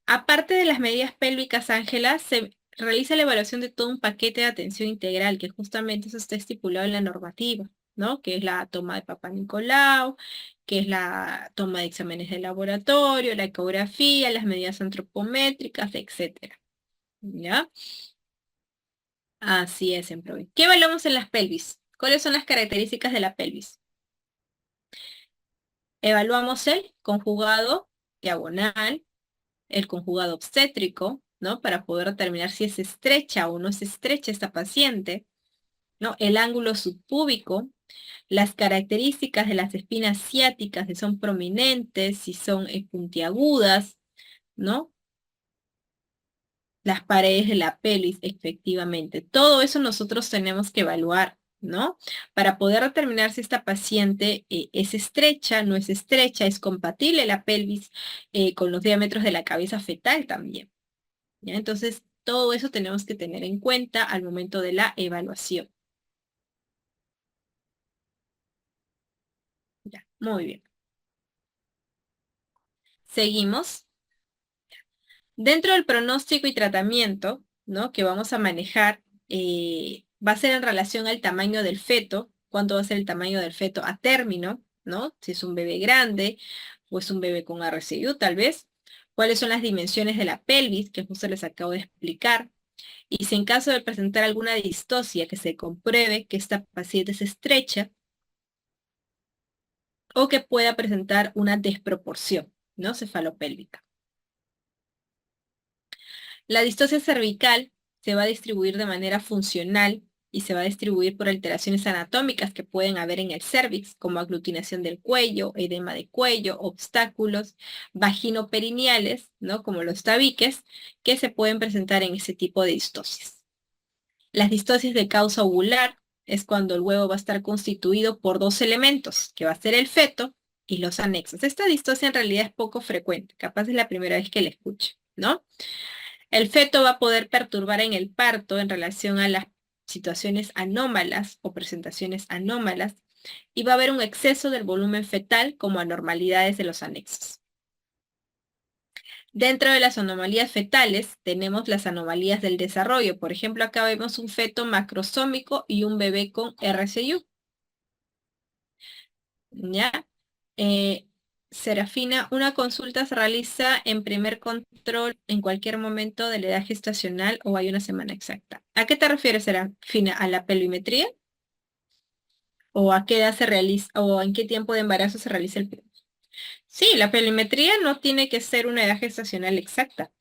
Aparte de las medidas pélvicas, Ángela, se realiza la evaluación de todo un paquete de atención integral, que justamente eso está estipulado en la normativa, ¿no? Que es la toma de Papá Nicolau, que es la toma de exámenes de laboratorio, la ecografía, las medidas antropométricas, etcétera. ¿Ya? Así es, en Provi. ¿Qué evaluamos en las pelvis? ¿Cuáles son las características de la pelvis? Evaluamos el conjugado diagonal, el conjugado obstétrico, ¿no? Para poder determinar si es estrecha o no es estrecha esta paciente, ¿no? El ángulo subpúbico, las características de las espinas ciáticas, si son prominentes, si son puntiagudas, ¿no? Las paredes de la pelvis, efectivamente. Todo eso nosotros tenemos que evaluar, ¿no? Para poder determinar si esta paciente es estrecha, no es estrecha, es compatible la pelvis con los diámetros de la cabeza fetal también. ¿Ya? Entonces, todo eso tenemos que tener en cuenta al momento de la evaluación. Ya, muy bien. Seguimos. Dentro del pronóstico y tratamiento, ¿no? Que vamos a manejar, va a ser en relación al tamaño del feto, cuánto va a ser el tamaño del feto a término, ¿no? Si es un bebé grande o es un bebé con RCU, tal vez. ¿Cuáles son las dimensiones de la pelvis, que justo les acabo de explicar? Y si en caso de presentar alguna distosia que se compruebe que esta paciente es estrecha, o que pueda presentar una desproporción, ¿no? Cefalopélvica. La distosia cervical se va a distribuir de manera funcional y se va a distribuir por alteraciones anatómicas que pueden haber en el cérvix, como aglutinación del cuello, edema de cuello, obstáculos vaginoperineales, ¿no? Como los tabiques, que se pueden presentar en ese tipo de distosias. Las distocias de causa ovular es cuando el huevo va a estar constituido por dos elementos, que va a ser el feto y los anexos. Esta distosia en realidad es poco frecuente, capaz es la primera vez que la escucho, ¿no? El feto va a poder perturbar en el parto en relación a las situaciones anómalas o presentaciones anómalas y va a haber un exceso del volumen fetal como anormalidades de los anexos. Dentro de las anomalías fetales tenemos las anomalías del desarrollo. Por ejemplo, acá vemos un feto macrosómico y un bebé con RCU. ¿Ya? Eh, Serafina, una consulta se realiza en primer control en cualquier momento de la edad gestacional o hay una semana exacta. ¿A qué te refieres, Serafina? ¿A la pelvimetría? ¿O a qué edad se realiza o en qué tiempo de embarazo se realiza el? Sí, la pelvimetría no tiene que ser una edad gestacional exacta.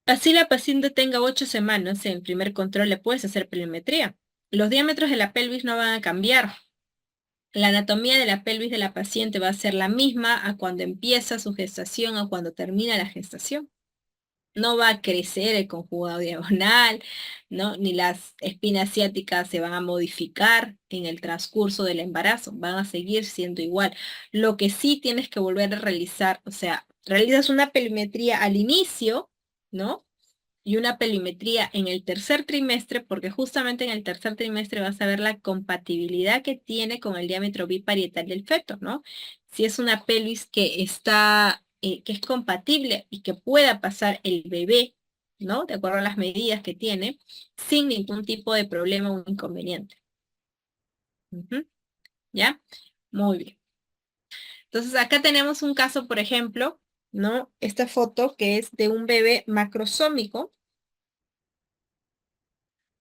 Así la paciente tenga 8 semanas, en el primer control le puedes hacer pelvimetría. Los diámetros de la pelvis no van a cambiar. La anatomía de la pelvis de la paciente va a ser la misma a cuando empieza su gestación o cuando termina la gestación. No va a crecer el conjugado diagonal, ¿no? Ni las espinas ciáticas se van a modificar en el transcurso del embarazo, van a seguir siendo igual. Lo que sí tienes que volver a realizar, o sea, realizas una pelvimetría al inicio, ¿no? Y una pelimetría en el tercer trimestre, porque justamente en el tercer trimestre vas a ver la compatibilidad que tiene con el diámetro biparietal del feto, ¿no? Si es una pelvis que está, que es compatible y que pueda pasar el bebé, ¿no? De acuerdo a las medidas que tiene, sin ningún tipo de problema o inconveniente. Ujú. ¿Ya? Muy bien. Entonces acá tenemos un caso, por ejemplo. ¿no? Esta foto que es de un bebé macrosómico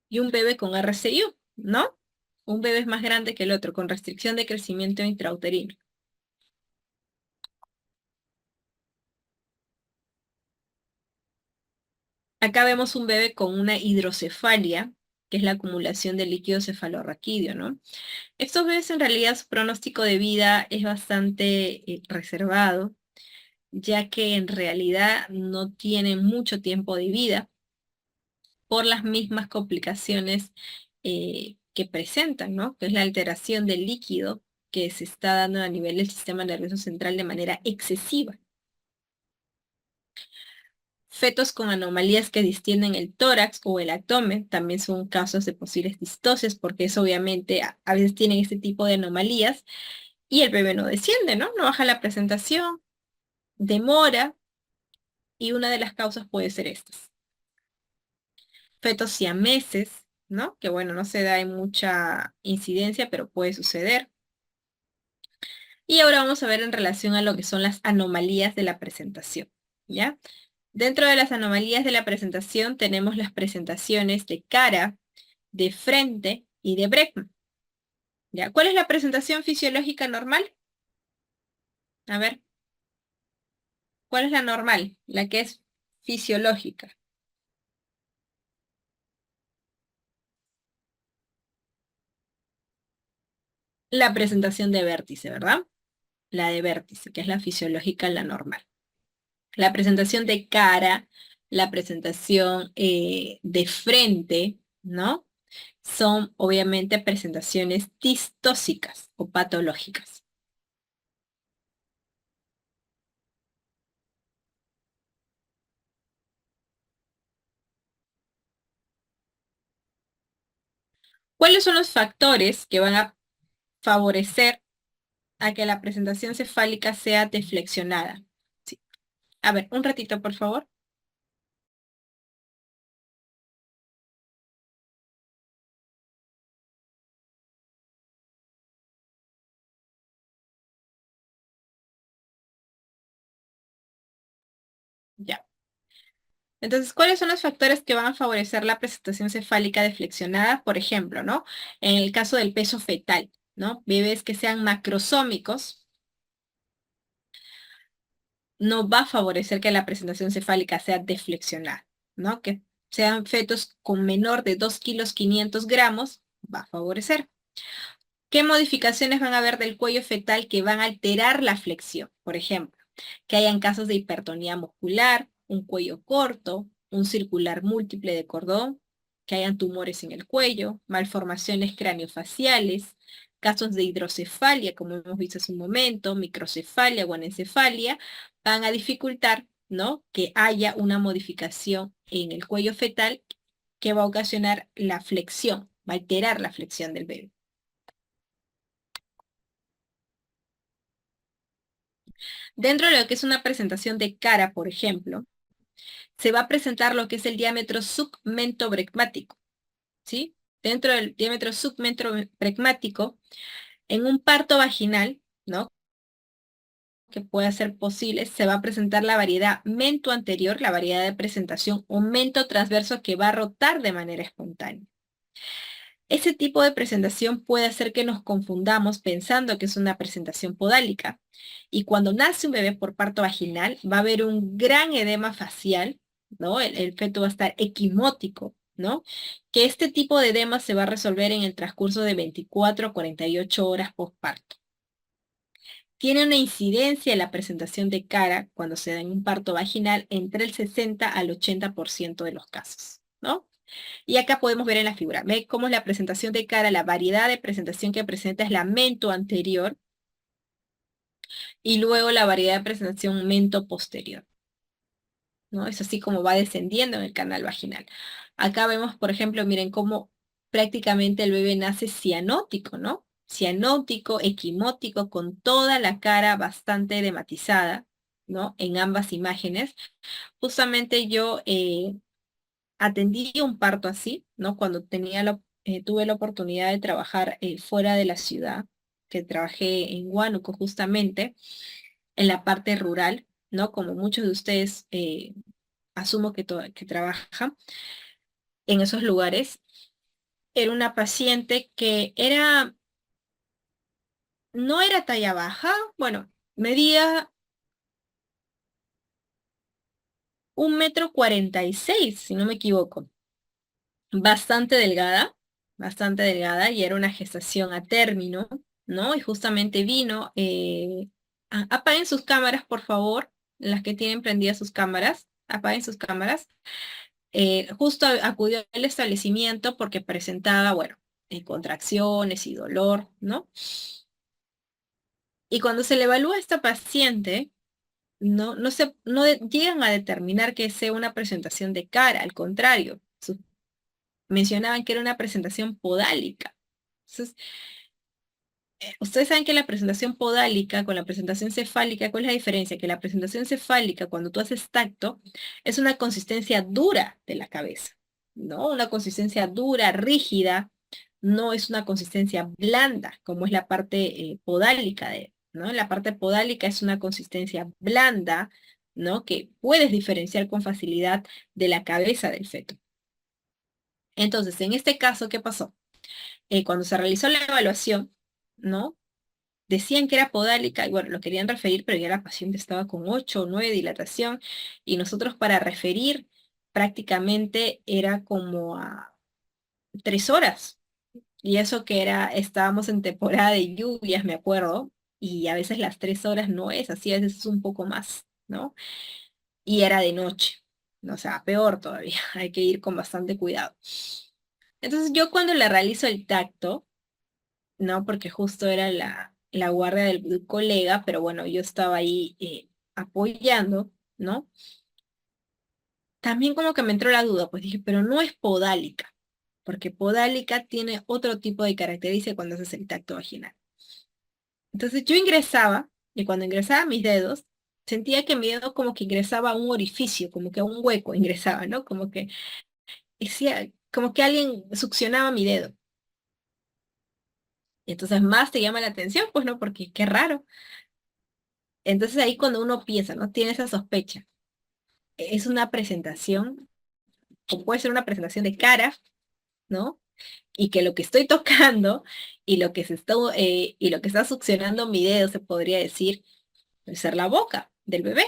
y un bebé con RCIO, ¿no? Un bebé es más grande que el otro, con restricción de crecimiento intrauterino. Acá vemos un bebé con una hidrocefalia, que es la acumulación de líquido cefalorraquídeo, ¿no? Estos bebés en realidad su pronóstico de vida es bastante reservado, ya que en realidad no tienen mucho tiempo de vida por las mismas complicaciones que presentan, ¿no? Que es la alteración del líquido que se está dando a nivel del sistema nervioso central de manera excesiva. Fetos con anomalías que distienden el tórax o el abdomen también son casos de posibles distocias, porque eso obviamente a veces tienen este tipo de anomalías y el bebé no desciende, ¿no? No baja la presentación, demora, y una de las causas puede ser estas. Fetos siameses, ¿no? Que bueno, no se da en mucha incidencia, pero puede suceder. Y ahora vamos a ver en relación a lo que son las anomalías de la presentación, ¿ya? Dentro de las anomalías de la presentación tenemos las presentaciones de cara, de frente y de Bregman, ¿ya? ¿Cuál es la presentación fisiológica normal? A ver, ¿cuál es la normal? La que es fisiológica. La presentación de vértice, ¿verdad? La de vértice, que es la fisiológica, la normal. La presentación de cara, la presentación de frente, ¿no? Son obviamente presentaciones distóxicas o patológicas. ¿Cuáles son los factores que van a favorecer a que la presentación cefálica sea deflexionada? Sí. A ver, un ratito, por favor. Ya. Entonces, ¿cuáles son los factores que van a favorecer la presentación cefálica deflexionada? Por ejemplo, ¿no? En el caso del peso fetal, ¿no? Bebés que sean macrosómicos, no va a favorecer que la presentación cefálica sea deflexionada, ¿no? Que sean fetos con menor de 2,5 kg, va a favorecer. ¿Qué modificaciones van a haber del cuello fetal que van a alterar la flexión? Por ejemplo, que hayan casos de hipertonía muscular, un cuello corto, un circular múltiple de cordón, que hayan tumores en el cuello, malformaciones craniofaciales, casos de hidrocefalia, como hemos visto hace un momento, microcefalia o anencefalia, van a dificultar, ¿no? Que haya una modificación en el cuello fetal que va a ocasionar la flexión, va a alterar la flexión del bebé. Dentro de lo que es una presentación de cara, por ejemplo, se va a presentar lo que es el diámetro submentobregmático, ¿sí? Dentro del diámetro submentobregmático, en un parto vaginal, ¿no? Que pueda ser posible, se va a presentar la variedad mento anterior, la variedad de presentación, o mento transverso que va a rotar de manera espontánea. Ese tipo de presentación puede hacer que nos confundamos pensando que es una presentación podálica. Y cuando nace un bebé por parto vaginal, va a haber un gran edema facial, ¿no? El feto va a estar equimótico, ¿no? Que este tipo de edema se va a resolver en el transcurso de 24 a 48 horas postparto. Tiene una incidencia en la presentación de cara cuando se da en un parto vaginal entre el 60 al 80% de los casos, ¿no? Y acá podemos ver en la figura, ve cómo es la presentación de cara, la variedad de presentación que presenta es la mento anterior y luego la variedad de presentación mento posterior, ¿no? Es así como va descendiendo en el canal vaginal. Acá vemos, por ejemplo, miren cómo prácticamente el bebé nace cianótico, ¿no? Cianótico, equimótico, con toda la cara bastante edematizada, ¿no? En ambas imágenes. Justamente yo atendí un parto así, ¿no? Cuando tuve la oportunidad de trabajar fuera de la ciudad, que trabajé en Huánuco justamente, en la parte rural. ¿no? Como muchos de ustedes asumo que trabajan en esos lugares. Era una paciente que no era talla baja, bueno, medía 1,46 m, si no me equivoco. Bastante delgada, y era una gestación a término, ¿no? Y justamente vino, apaguen sus cámaras, por favor, las que tienen prendidas sus cámaras, apaguen sus cámaras. Justo acudió al establecimiento porque presentaba, bueno, contracciones y dolor, ¿no? Y cuando se le evalúa a esta paciente, no llegan a determinar que sea una presentación de cara, al contrario, mencionaban que era una presentación podálica. Entonces, ustedes saben que la presentación podálica con la presentación cefálica, ¿cuál es la diferencia? Que la presentación cefálica, cuando tú haces tacto, es una consistencia dura de la cabeza, ¿no? Una consistencia dura, rígida, no es una consistencia blanda, como es la parte podálica ¿no? La parte podálica es una consistencia blanda, ¿no? Que puedes diferenciar con facilidad de la cabeza del feto. Entonces, en este caso, ¿qué pasó? Cuando se realizó la evaluación, ¿no? Decían que era podálica, y bueno, lo querían referir, pero ya la paciente estaba con 8 o 9 dilatación, y nosotros para referir prácticamente era como a 3 horas. Y eso que estábamos en temporada de lluvias, me acuerdo, y a veces las 3 horas no es así, a veces es un poco más, ¿no? Y era de noche, o sea, peor todavía, hay que ir con bastante cuidado. Entonces yo cuando le realizo el tacto, ¿no? Porque justo era la guardia del colega, pero bueno, yo estaba ahí apoyando, ¿no? También como que me entró la duda, pues dije, pero no es podálica, porque podálica tiene otro tipo de característica cuando haces el tacto vaginal. Entonces yo ingresaba, y cuando ingresaba mis dedos, sentía que mi dedo como que ingresaba a un orificio, como que a un hueco ingresaba, ¿no? Como que decía, como que alguien succionaba mi dedo. Y entonces más te llama la atención, pues no, porque qué raro. Entonces ahí cuando uno piensa, ¿no? Tiene esa sospecha. Es una presentación, o puede ser una presentación de cara, ¿no? Y que lo que estoy tocando y y lo que está succionando mi dedo, se podría decir, puede ser la boca del bebé,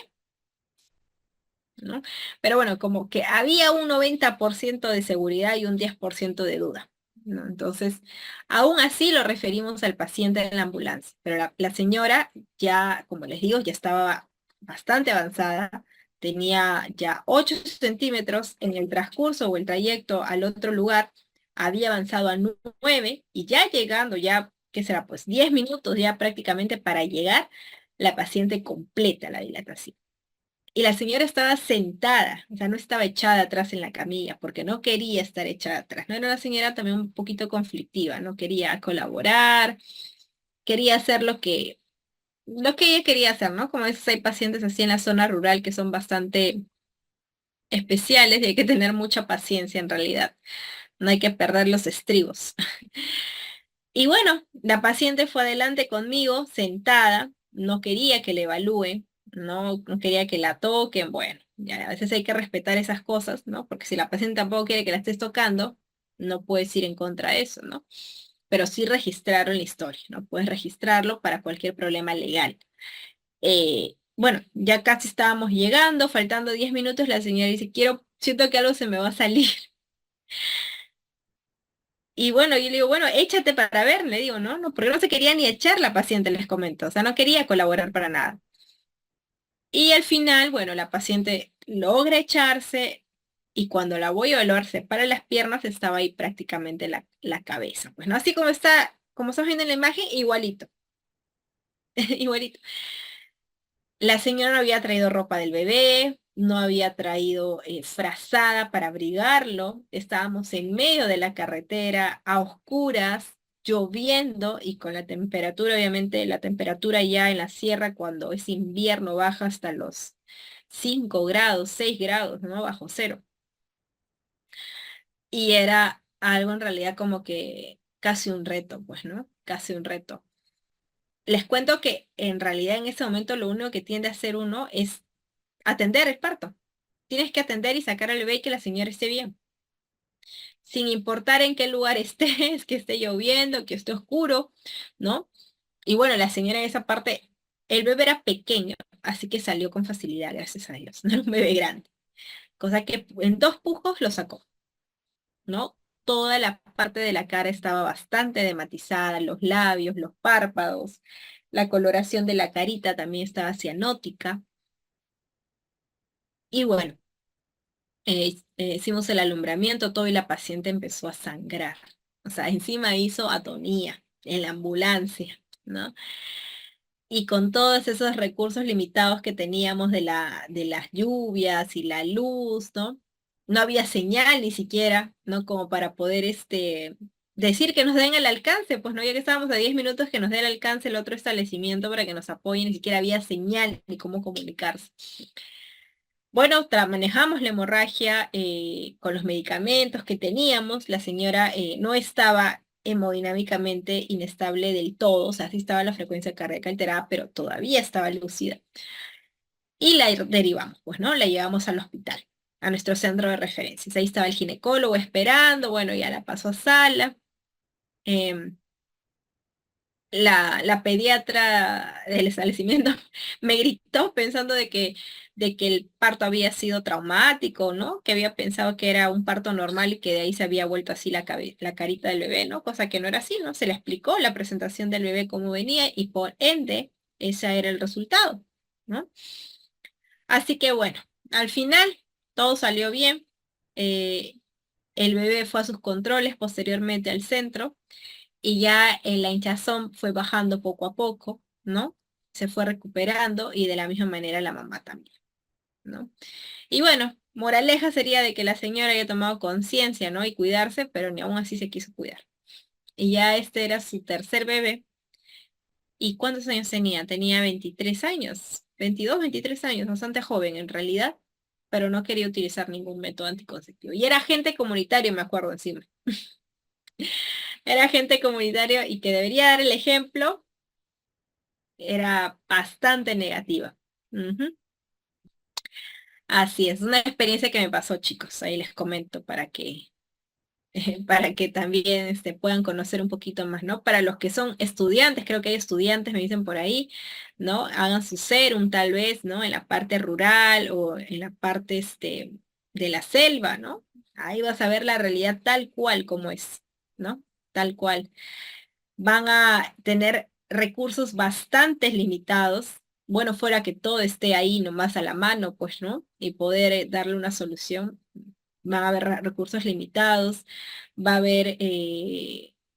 ¿no? Pero bueno, como que había un 90% de seguridad y un 10% de duda, ¿no? Entonces, aún así lo referimos al paciente en la ambulancia, pero la señora ya, como les digo, ya estaba bastante avanzada, tenía ya 8 centímetros en el transcurso o el trayecto al otro lugar, había avanzado a 9, y ya llegando, ya, ¿qué será? Pues 10 minutos ya prácticamente para llegar, la paciente completa la dilatación. Y la señora estaba sentada, o sea, no estaba echada atrás en la camilla, porque no quería estar echada atrás. No era una señora también un poquito conflictiva, no quería colaborar, quería hacer lo que ella quería hacer, ¿no? Como a veces hay pacientes así en la zona rural que son bastante especiales y hay que tener mucha paciencia en realidad. No hay que perder los estribos. Y bueno, la paciente fue adelante conmigo, sentada, no quería que le evalúe, no quería que la toquen, bueno, ya a veces hay que respetar esas cosas, ¿no? Porque si la paciente tampoco quiere que la estés tocando, no puedes ir en contra de eso, ¿no? Pero sí registraron la historia, ¿no? Puedes registrarlo para cualquier problema legal. Bueno, ya casi estábamos llegando, faltando 10 minutos, la señora dice, siento que algo se me va a salir. Y bueno, yo le digo, bueno, échate para ver, le digo, ¿no? No, porque no se quería ni echar la paciente, les comento, o sea, no quería colaborar para nada. Y al final, bueno, la paciente logra echarse, y cuando la voy a evaluar, separa las piernas, estaba ahí prácticamente la cabeza. Pues no, así como estamos viendo en la imagen, igualito, igualito. La señora no había traído ropa del bebé, no había traído frazada para abrigarlo. Estábamos en medio de la carretera, a oscuras, lloviendo, y con la temperatura, obviamente la temperatura ya en la sierra cuando es invierno baja hasta los 5 grados, 6 grados, ¿no? Bajo cero. Y era algo en realidad como que casi un reto, pues, ¿no? Casi un reto. Les cuento que en realidad en ese momento lo único que tiende a hacer uno es atender el parto. Tienes que atender y sacar al bebé y que la señora esté bien. Sin importar en qué lugar estés, que esté lloviendo, que esté oscuro, ¿no? Y bueno, la señora en esa parte, el bebé era pequeño, así que salió con facilidad, gracias a Dios. No era un bebé grande. Cosa que en 2 pujos lo sacó, ¿no? Toda la parte de la cara estaba bastante dematizada, los labios, los párpados, la coloración de la carita también estaba cianótica. Y bueno, hicimos el alumbramiento, todo y la paciente empezó a sangrar. O sea, encima hizo atonía en la ambulancia, ¿no? Y con todos esos recursos limitados que teníamos de las lluvias y la luz, ¿no? No había señal ni siquiera, ¿no? Como para poder decir que nos den el alcance, pues no, ya que estábamos a 10 minutos que nos dé el alcance el otro establecimiento para que nos apoyen, ni siquiera había señal ni cómo comunicarse. Bueno, manejamos la hemorragia con los medicamentos que teníamos. La señora no estaba hemodinámicamente inestable del todo, o sea, sí estaba la frecuencia cardíaca alterada, pero todavía estaba lúcida. Y la derivamos, pues, ¿no? La llevamos al hospital, a nuestro centro de referencias. Ahí estaba el ginecólogo esperando, bueno, ya la pasó a sala. em, la pediatra del establecimiento me gritó pensando de que el parto había sido traumático, ¿no? Que había pensado que era un parto normal y que de ahí se había vuelto así la carita del bebé, ¿no? Cosa que no era así, ¿no? Se le explicó la presentación del bebé cómo venía y por ende ese era el resultado, ¿no? Así que bueno, al final todo salió bien. eh, el bebé fue a sus controles posteriormente al centro y ya la hinchazón fue bajando poco a poco, ¿no? Se fue recuperando y de la misma manera la mamá también, ¿no? Y bueno, moraleja sería de que la señora haya tomado conciencia, ¿no? Y cuidarse, pero ni aún así se quiso cuidar. Y ya este era su tercer bebé. ¿Y cuántos años tenía? Tenía 23 años, 22, 23 años, bastante joven en realidad, pero no quería utilizar ningún método anticonceptivo. Y era agente comunitario, me acuerdo encima. Era agente comunitario y que debería dar el ejemplo, era bastante negativa. Ujú. Así es, una experiencia que me pasó, chicos. Ahí les comento para que, para que también puedan conocer un poquito más, ¿no? Para los que son estudiantes, creo que hay estudiantes, me dicen por ahí, ¿no? Hagan su serum tal vez, ¿no? En la parte rural o en la parte de la selva, ¿no? Ahí vas a ver la realidad tal cual como es, ¿no? Tal cual. Van a tener recursos bastante limitados. Bueno, fuera que todo esté ahí nomás a la mano, pues, ¿no? Y poder darle una solución. Van a haber recursos limitados, va a haber,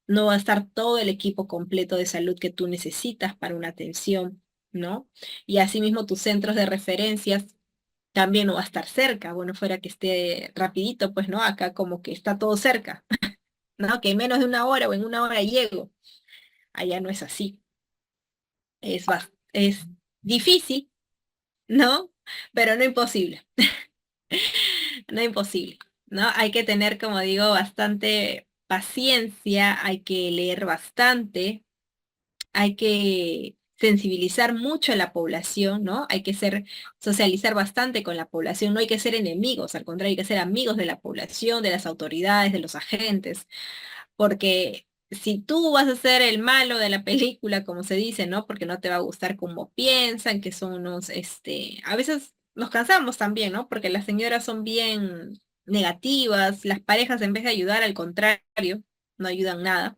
no va a estar todo el equipo completo de salud que tú necesitas para una atención, ¿no? Y asimismo tus centros de referencias también no va a estar cerca. Bueno, fuera que esté rapidito, pues, ¿no? Acá como que está todo cerca, ¿no? Que en menos de una hora o en una hora llego. Allá no es así. Es difícil, ¿no? Pero no imposible, no imposible, ¿no? Hay que tener, como digo, bastante paciencia, hay que leer bastante, hay que sensibilizar mucho a la población, ¿no? Hay que socializar bastante con la población, no hay que ser enemigos, al contrario, hay que ser amigos de la población, de las autoridades, de los agentes. Porque si tú vas a ser el malo de la película, como se dice, ¿no? Porque no te va a gustar como piensan, que son unos, a veces nos cansamos también, ¿no? Porque las señoras son bien negativas, las parejas en vez de ayudar, al contrario, no ayudan nada,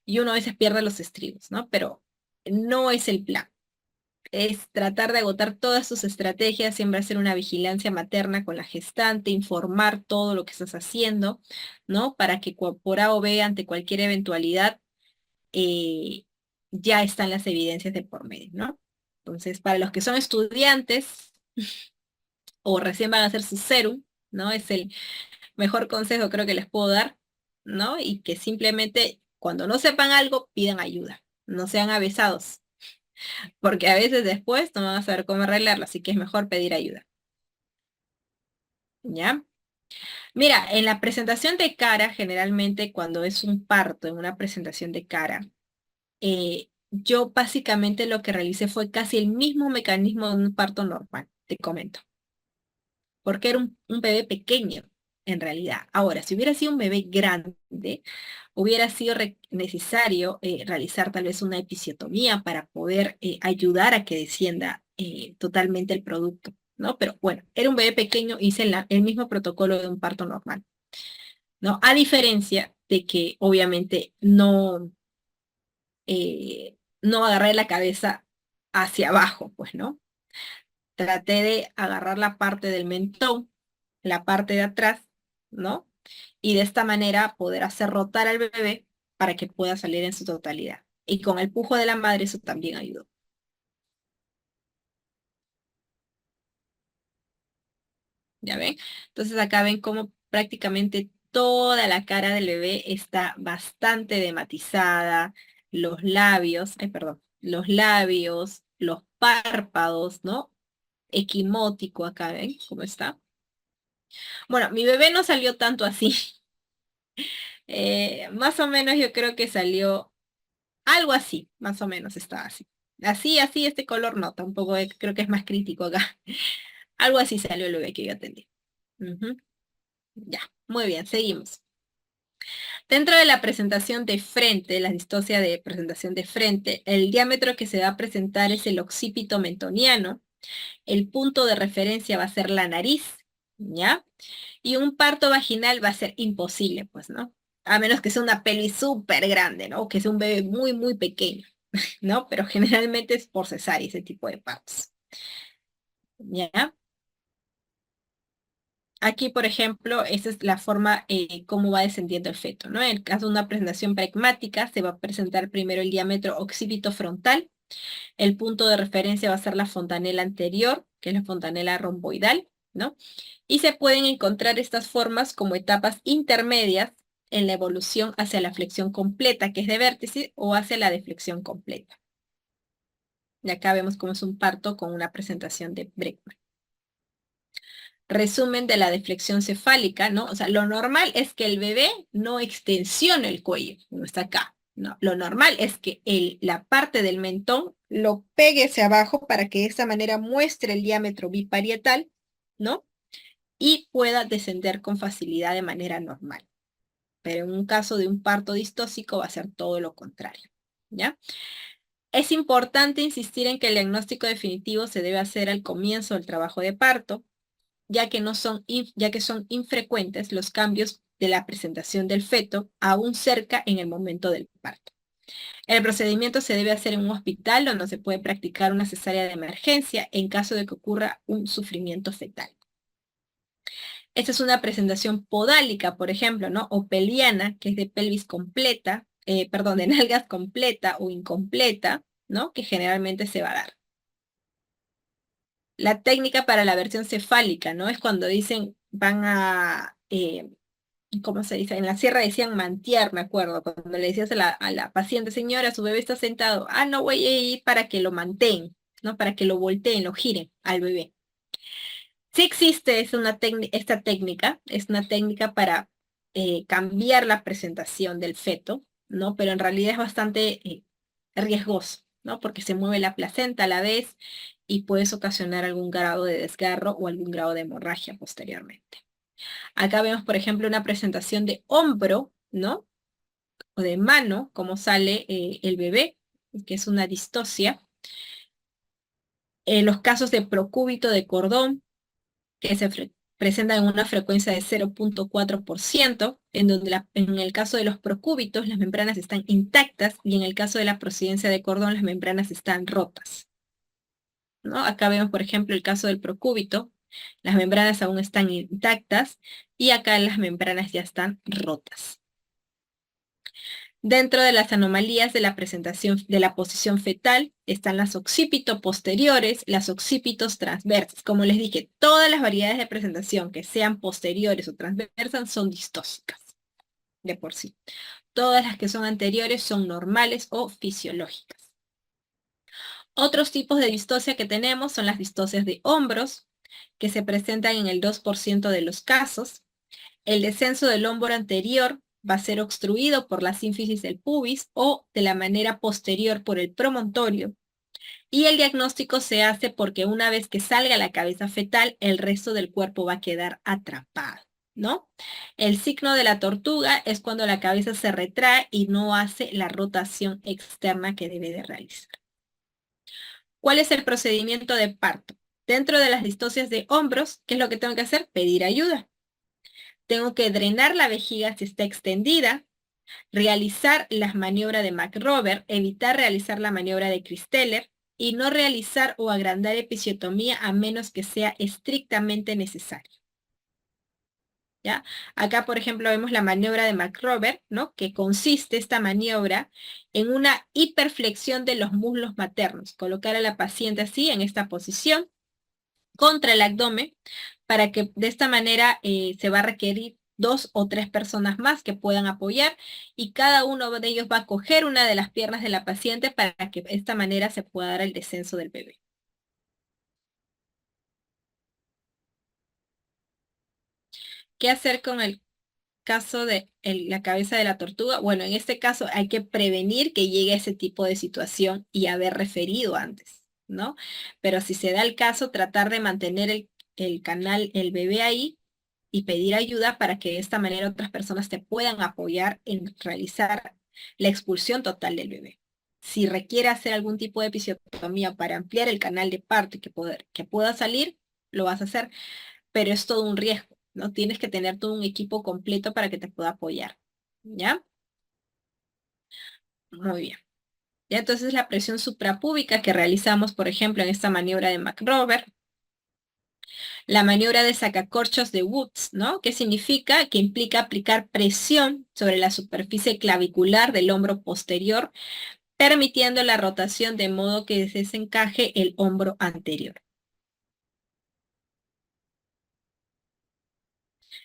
y uno a veces pierde los estribos, ¿no? Pero no es el plan. Es tratar de agotar todas sus estrategias, siempre hacer una vigilancia materna con la gestante, informar todo lo que estás haciendo, ¿no? Para que por A o B, ante cualquier eventualidad, eh, ya están las evidencias de por medio, ¿no? Entonces, para los que son estudiantes o recién van a hacer su serum, ¿no? Es el mejor consejo creo que les puedo dar, ¿no? Y que simplemente cuando no sepan algo, pidan ayuda, no sean avesados porque a veces después no van a saber cómo arreglarlo, así que es mejor pedir ayuda, ¿ya? Mira, en la presentación de cara, generalmente cuando es un parto, en una presentación de cara, yo básicamente lo que realicé fue casi el mismo mecanismo de un parto normal. Te comento. Porque era un bebé pequeño, en realidad. Ahora, si hubiera sido un bebé grande, hubiera sido necesario realizar tal vez una episiotomía para poder ayudar a que descienda totalmente el producto, ¿no? Pero bueno, era un bebé pequeño, hice el mismo protocolo de un parto normal, ¿no? A diferencia de que obviamente no agarré la cabeza hacia abajo, pues, ¿no? Traté de agarrar la parte del mentón, la parte de atrás, ¿no? Y de esta manera poder hacer rotar al bebé para que pueda salir en su totalidad. Y con el pujo de la madre eso también ayudó. ¿Ya ven? Entonces acá ven cómo prácticamente toda la cara del bebé está bastante dematizada, los labios, ay, perdón, los labios, los párpados, ¿no? Equimótico acá, ¿ven cómo está? Bueno, mi bebé no salió tanto así. Más o menos yo creo que salió algo así, más o menos estaba así. Así, así, este color no, tampoco creo que es más crítico acá. Algo así salió el bebé que yo atendí. Ujú. Ya, muy bien, seguimos. Dentro de la presentación de frente, la distocia de presentación de frente, el diámetro que se va a presentar es el occipito mentoniano. El punto de referencia va a ser la nariz, ¿ya? Y un parto vaginal va a ser imposible, pues, ¿no? A menos que sea una pelvis súper grande, ¿no? O que sea un bebé muy, muy pequeño, ¿no? Pero generalmente es por cesárea ese tipo de partos, ¿ya? Aquí, por ejemplo, esa es la forma cómo va descendiendo el feto, ¿no? En el caso de una presentación pragmática, se va a presentar primero el diámetro occipito frontal. El punto de referencia va a ser la fontanela anterior, que es la fontanela romboidal, ¿no? Y se pueden encontrar estas formas como etapas intermedias en la evolución hacia la flexión completa, que es de vértice, o hacia la deflexión completa. Y acá vemos cómo es un parto con una presentación de Bregman. Resumen de la deflexión cefálica, ¿no? O sea, lo normal es que el bebé no extensione el cuello, no está acá. No, lo normal es que la parte del mentón lo pegue hacia abajo para que de esta manera muestre el diámetro biparietal, ¿no? Y pueda descender con facilidad de manera normal. Pero en un caso de un parto distóxico va a ser todo lo contrario, ¿ya? Es importante insistir en que el diagnóstico definitivo se debe hacer al comienzo del trabajo de parto, ya que, ya que son infrecuentes los cambios de la presentación del feto aún cerca en el momento del parto. El procedimiento se debe hacer en un hospital donde se puede practicar una cesárea de emergencia en caso de que ocurra un sufrimiento fetal. Esta es una presentación podálica, por ejemplo, ¿no? O peliana, que es de pelvis completa, perdón, de nalgas completa o incompleta, ¿no? Que generalmente se va a dar. La técnica para la versión cefálica, ¿no? Es cuando dicen van a, ¿cómo se dice? En la sierra decían mantear, me acuerdo, cuando le decías a la paciente, señora, su bebé está sentado, ah, no voy a ir para que lo mantengan, ¿no? Para que lo volteen, lo giren al bebé. Sí existe esta técnica, es una técnica para cambiar la presentación del feto, ¿no? Pero en realidad es bastante riesgoso, ¿no? Porque se mueve la placenta a la vez y puedes ocasionar algún grado de desgarro o algún grado de hemorragia posteriormente. Acá vemos, por ejemplo, una presentación de hombro, ¿no? O de mano, como sale el bebé, que es una distosia. Los casos de procúbito de cordón, que presentan en una frecuencia de 0,4%, en donde en el caso de los procúbitos las membranas están intactas y en el caso de la procedencia de cordón las membranas están rotas, ¿no? Acá vemos, por ejemplo, el caso del procúbito, las membranas aún están intactas y acá las membranas ya están rotas. Dentro de las anomalías de la presentación de la posición fetal están las occipito posteriores, las occípitos transversas. Como les dije, todas las variedades de presentación que sean posteriores o transversas son distóxicas de por sí. Todas las que son anteriores son normales o fisiológicas. Otros tipos de distosia que tenemos son las distocias de hombros, que se presentan en el 2% de los casos. El descenso del hombro anterior va a ser obstruido por la sínfisis del pubis o de la manera posterior por el promontorio. Y el diagnóstico se hace porque una vez que salga la cabeza fetal, el resto del cuerpo va a quedar atrapado, ¿no? El signo de la tortuga es cuando la cabeza se retrae y no hace la rotación externa que debe de realizar. ¿Cuál es el procedimiento de parto? Dentro de las distocias de hombros, ¿qué es lo que tengo que hacer? Pedir ayuda. Tengo que drenar la vejiga si está extendida, realizar las maniobras de McRoberts, evitar realizar la maniobra de Christeller y no realizar o agrandar episiotomía a menos que sea estrictamente necesario. ¿Ya? Acá, por ejemplo, vemos la maniobra de McRoberts, ¿no? Que consiste esta maniobra en una hiperflexión de los muslos maternos. Colocar a la paciente así, en esta posición, contra el abdomen, para que de esta manera se va a requerir 2 o 3 personas más que puedan apoyar y cada uno de ellos va a coger una de las piernas de la paciente para que de esta manera se pueda dar el descenso del bebé. ¿Qué hacer con el caso de la cabeza de la tortuga? Bueno, en este caso hay que prevenir que llegue a ese tipo de situación y haber referido antes, ¿no? Pero si se da el caso, tratar de mantener el canal, el bebé ahí y pedir ayuda para que de esta manera otras personas te puedan apoyar en realizar la expulsión total del bebé. Si requiere hacer algún tipo de episiotomía para ampliar el canal de parto y que pueda salir, lo vas a hacer, pero es todo un riesgo, ¿no? Tienes que tener todo un equipo completo para que te pueda apoyar, ¿ya? Muy bien. Ya entonces la presión suprapúbica que realizamos, por ejemplo, en esta maniobra de McRoberts, la maniobra de sacacorchos de Woods, ¿no? ¿Qué significa? Que implica aplicar presión sobre la superficie clavicular del hombro posterior, permitiendo la rotación de modo que desencaje el hombro anterior.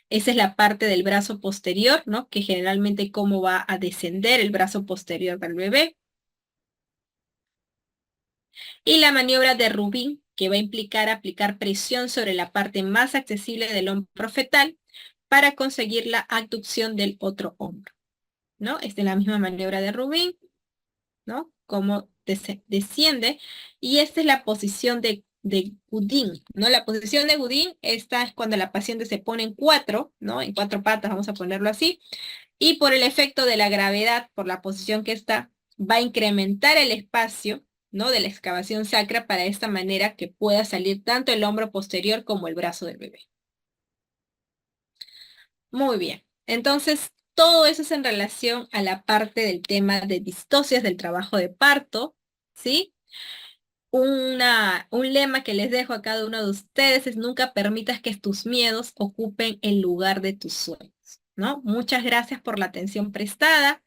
Esa es la parte del brazo posterior, ¿no? Que generalmente cómo va a descender el brazo posterior del bebé. Y la maniobra de Rubin, que va a implicar aplicar presión sobre la parte más accesible del hombro fetal para conseguir la abducción del otro hombro, ¿no? Esta es la misma maniobra de Rubin, ¿no? Cómo desciende. Y esta es la posición de Gooding, ¿no? La posición de Gooding, esta es cuando la paciente se pone en cuatro, ¿no? En 4 patas, vamos a ponerlo así. Y por el efecto de la gravedad, por la posición que está, va a incrementar el espacio, ¿no? De la excavación sacra para esta manera que pueda salir tanto el hombro posterior como el brazo del bebé. Muy bien. Entonces, todo eso es en relación a la parte del tema de distocias del trabajo de parto, ¿sí? Un lema que les dejo a cada uno de ustedes es nunca permitas que tus miedos ocupen el lugar de tus sueños, ¿no? Muchas gracias por la atención prestada.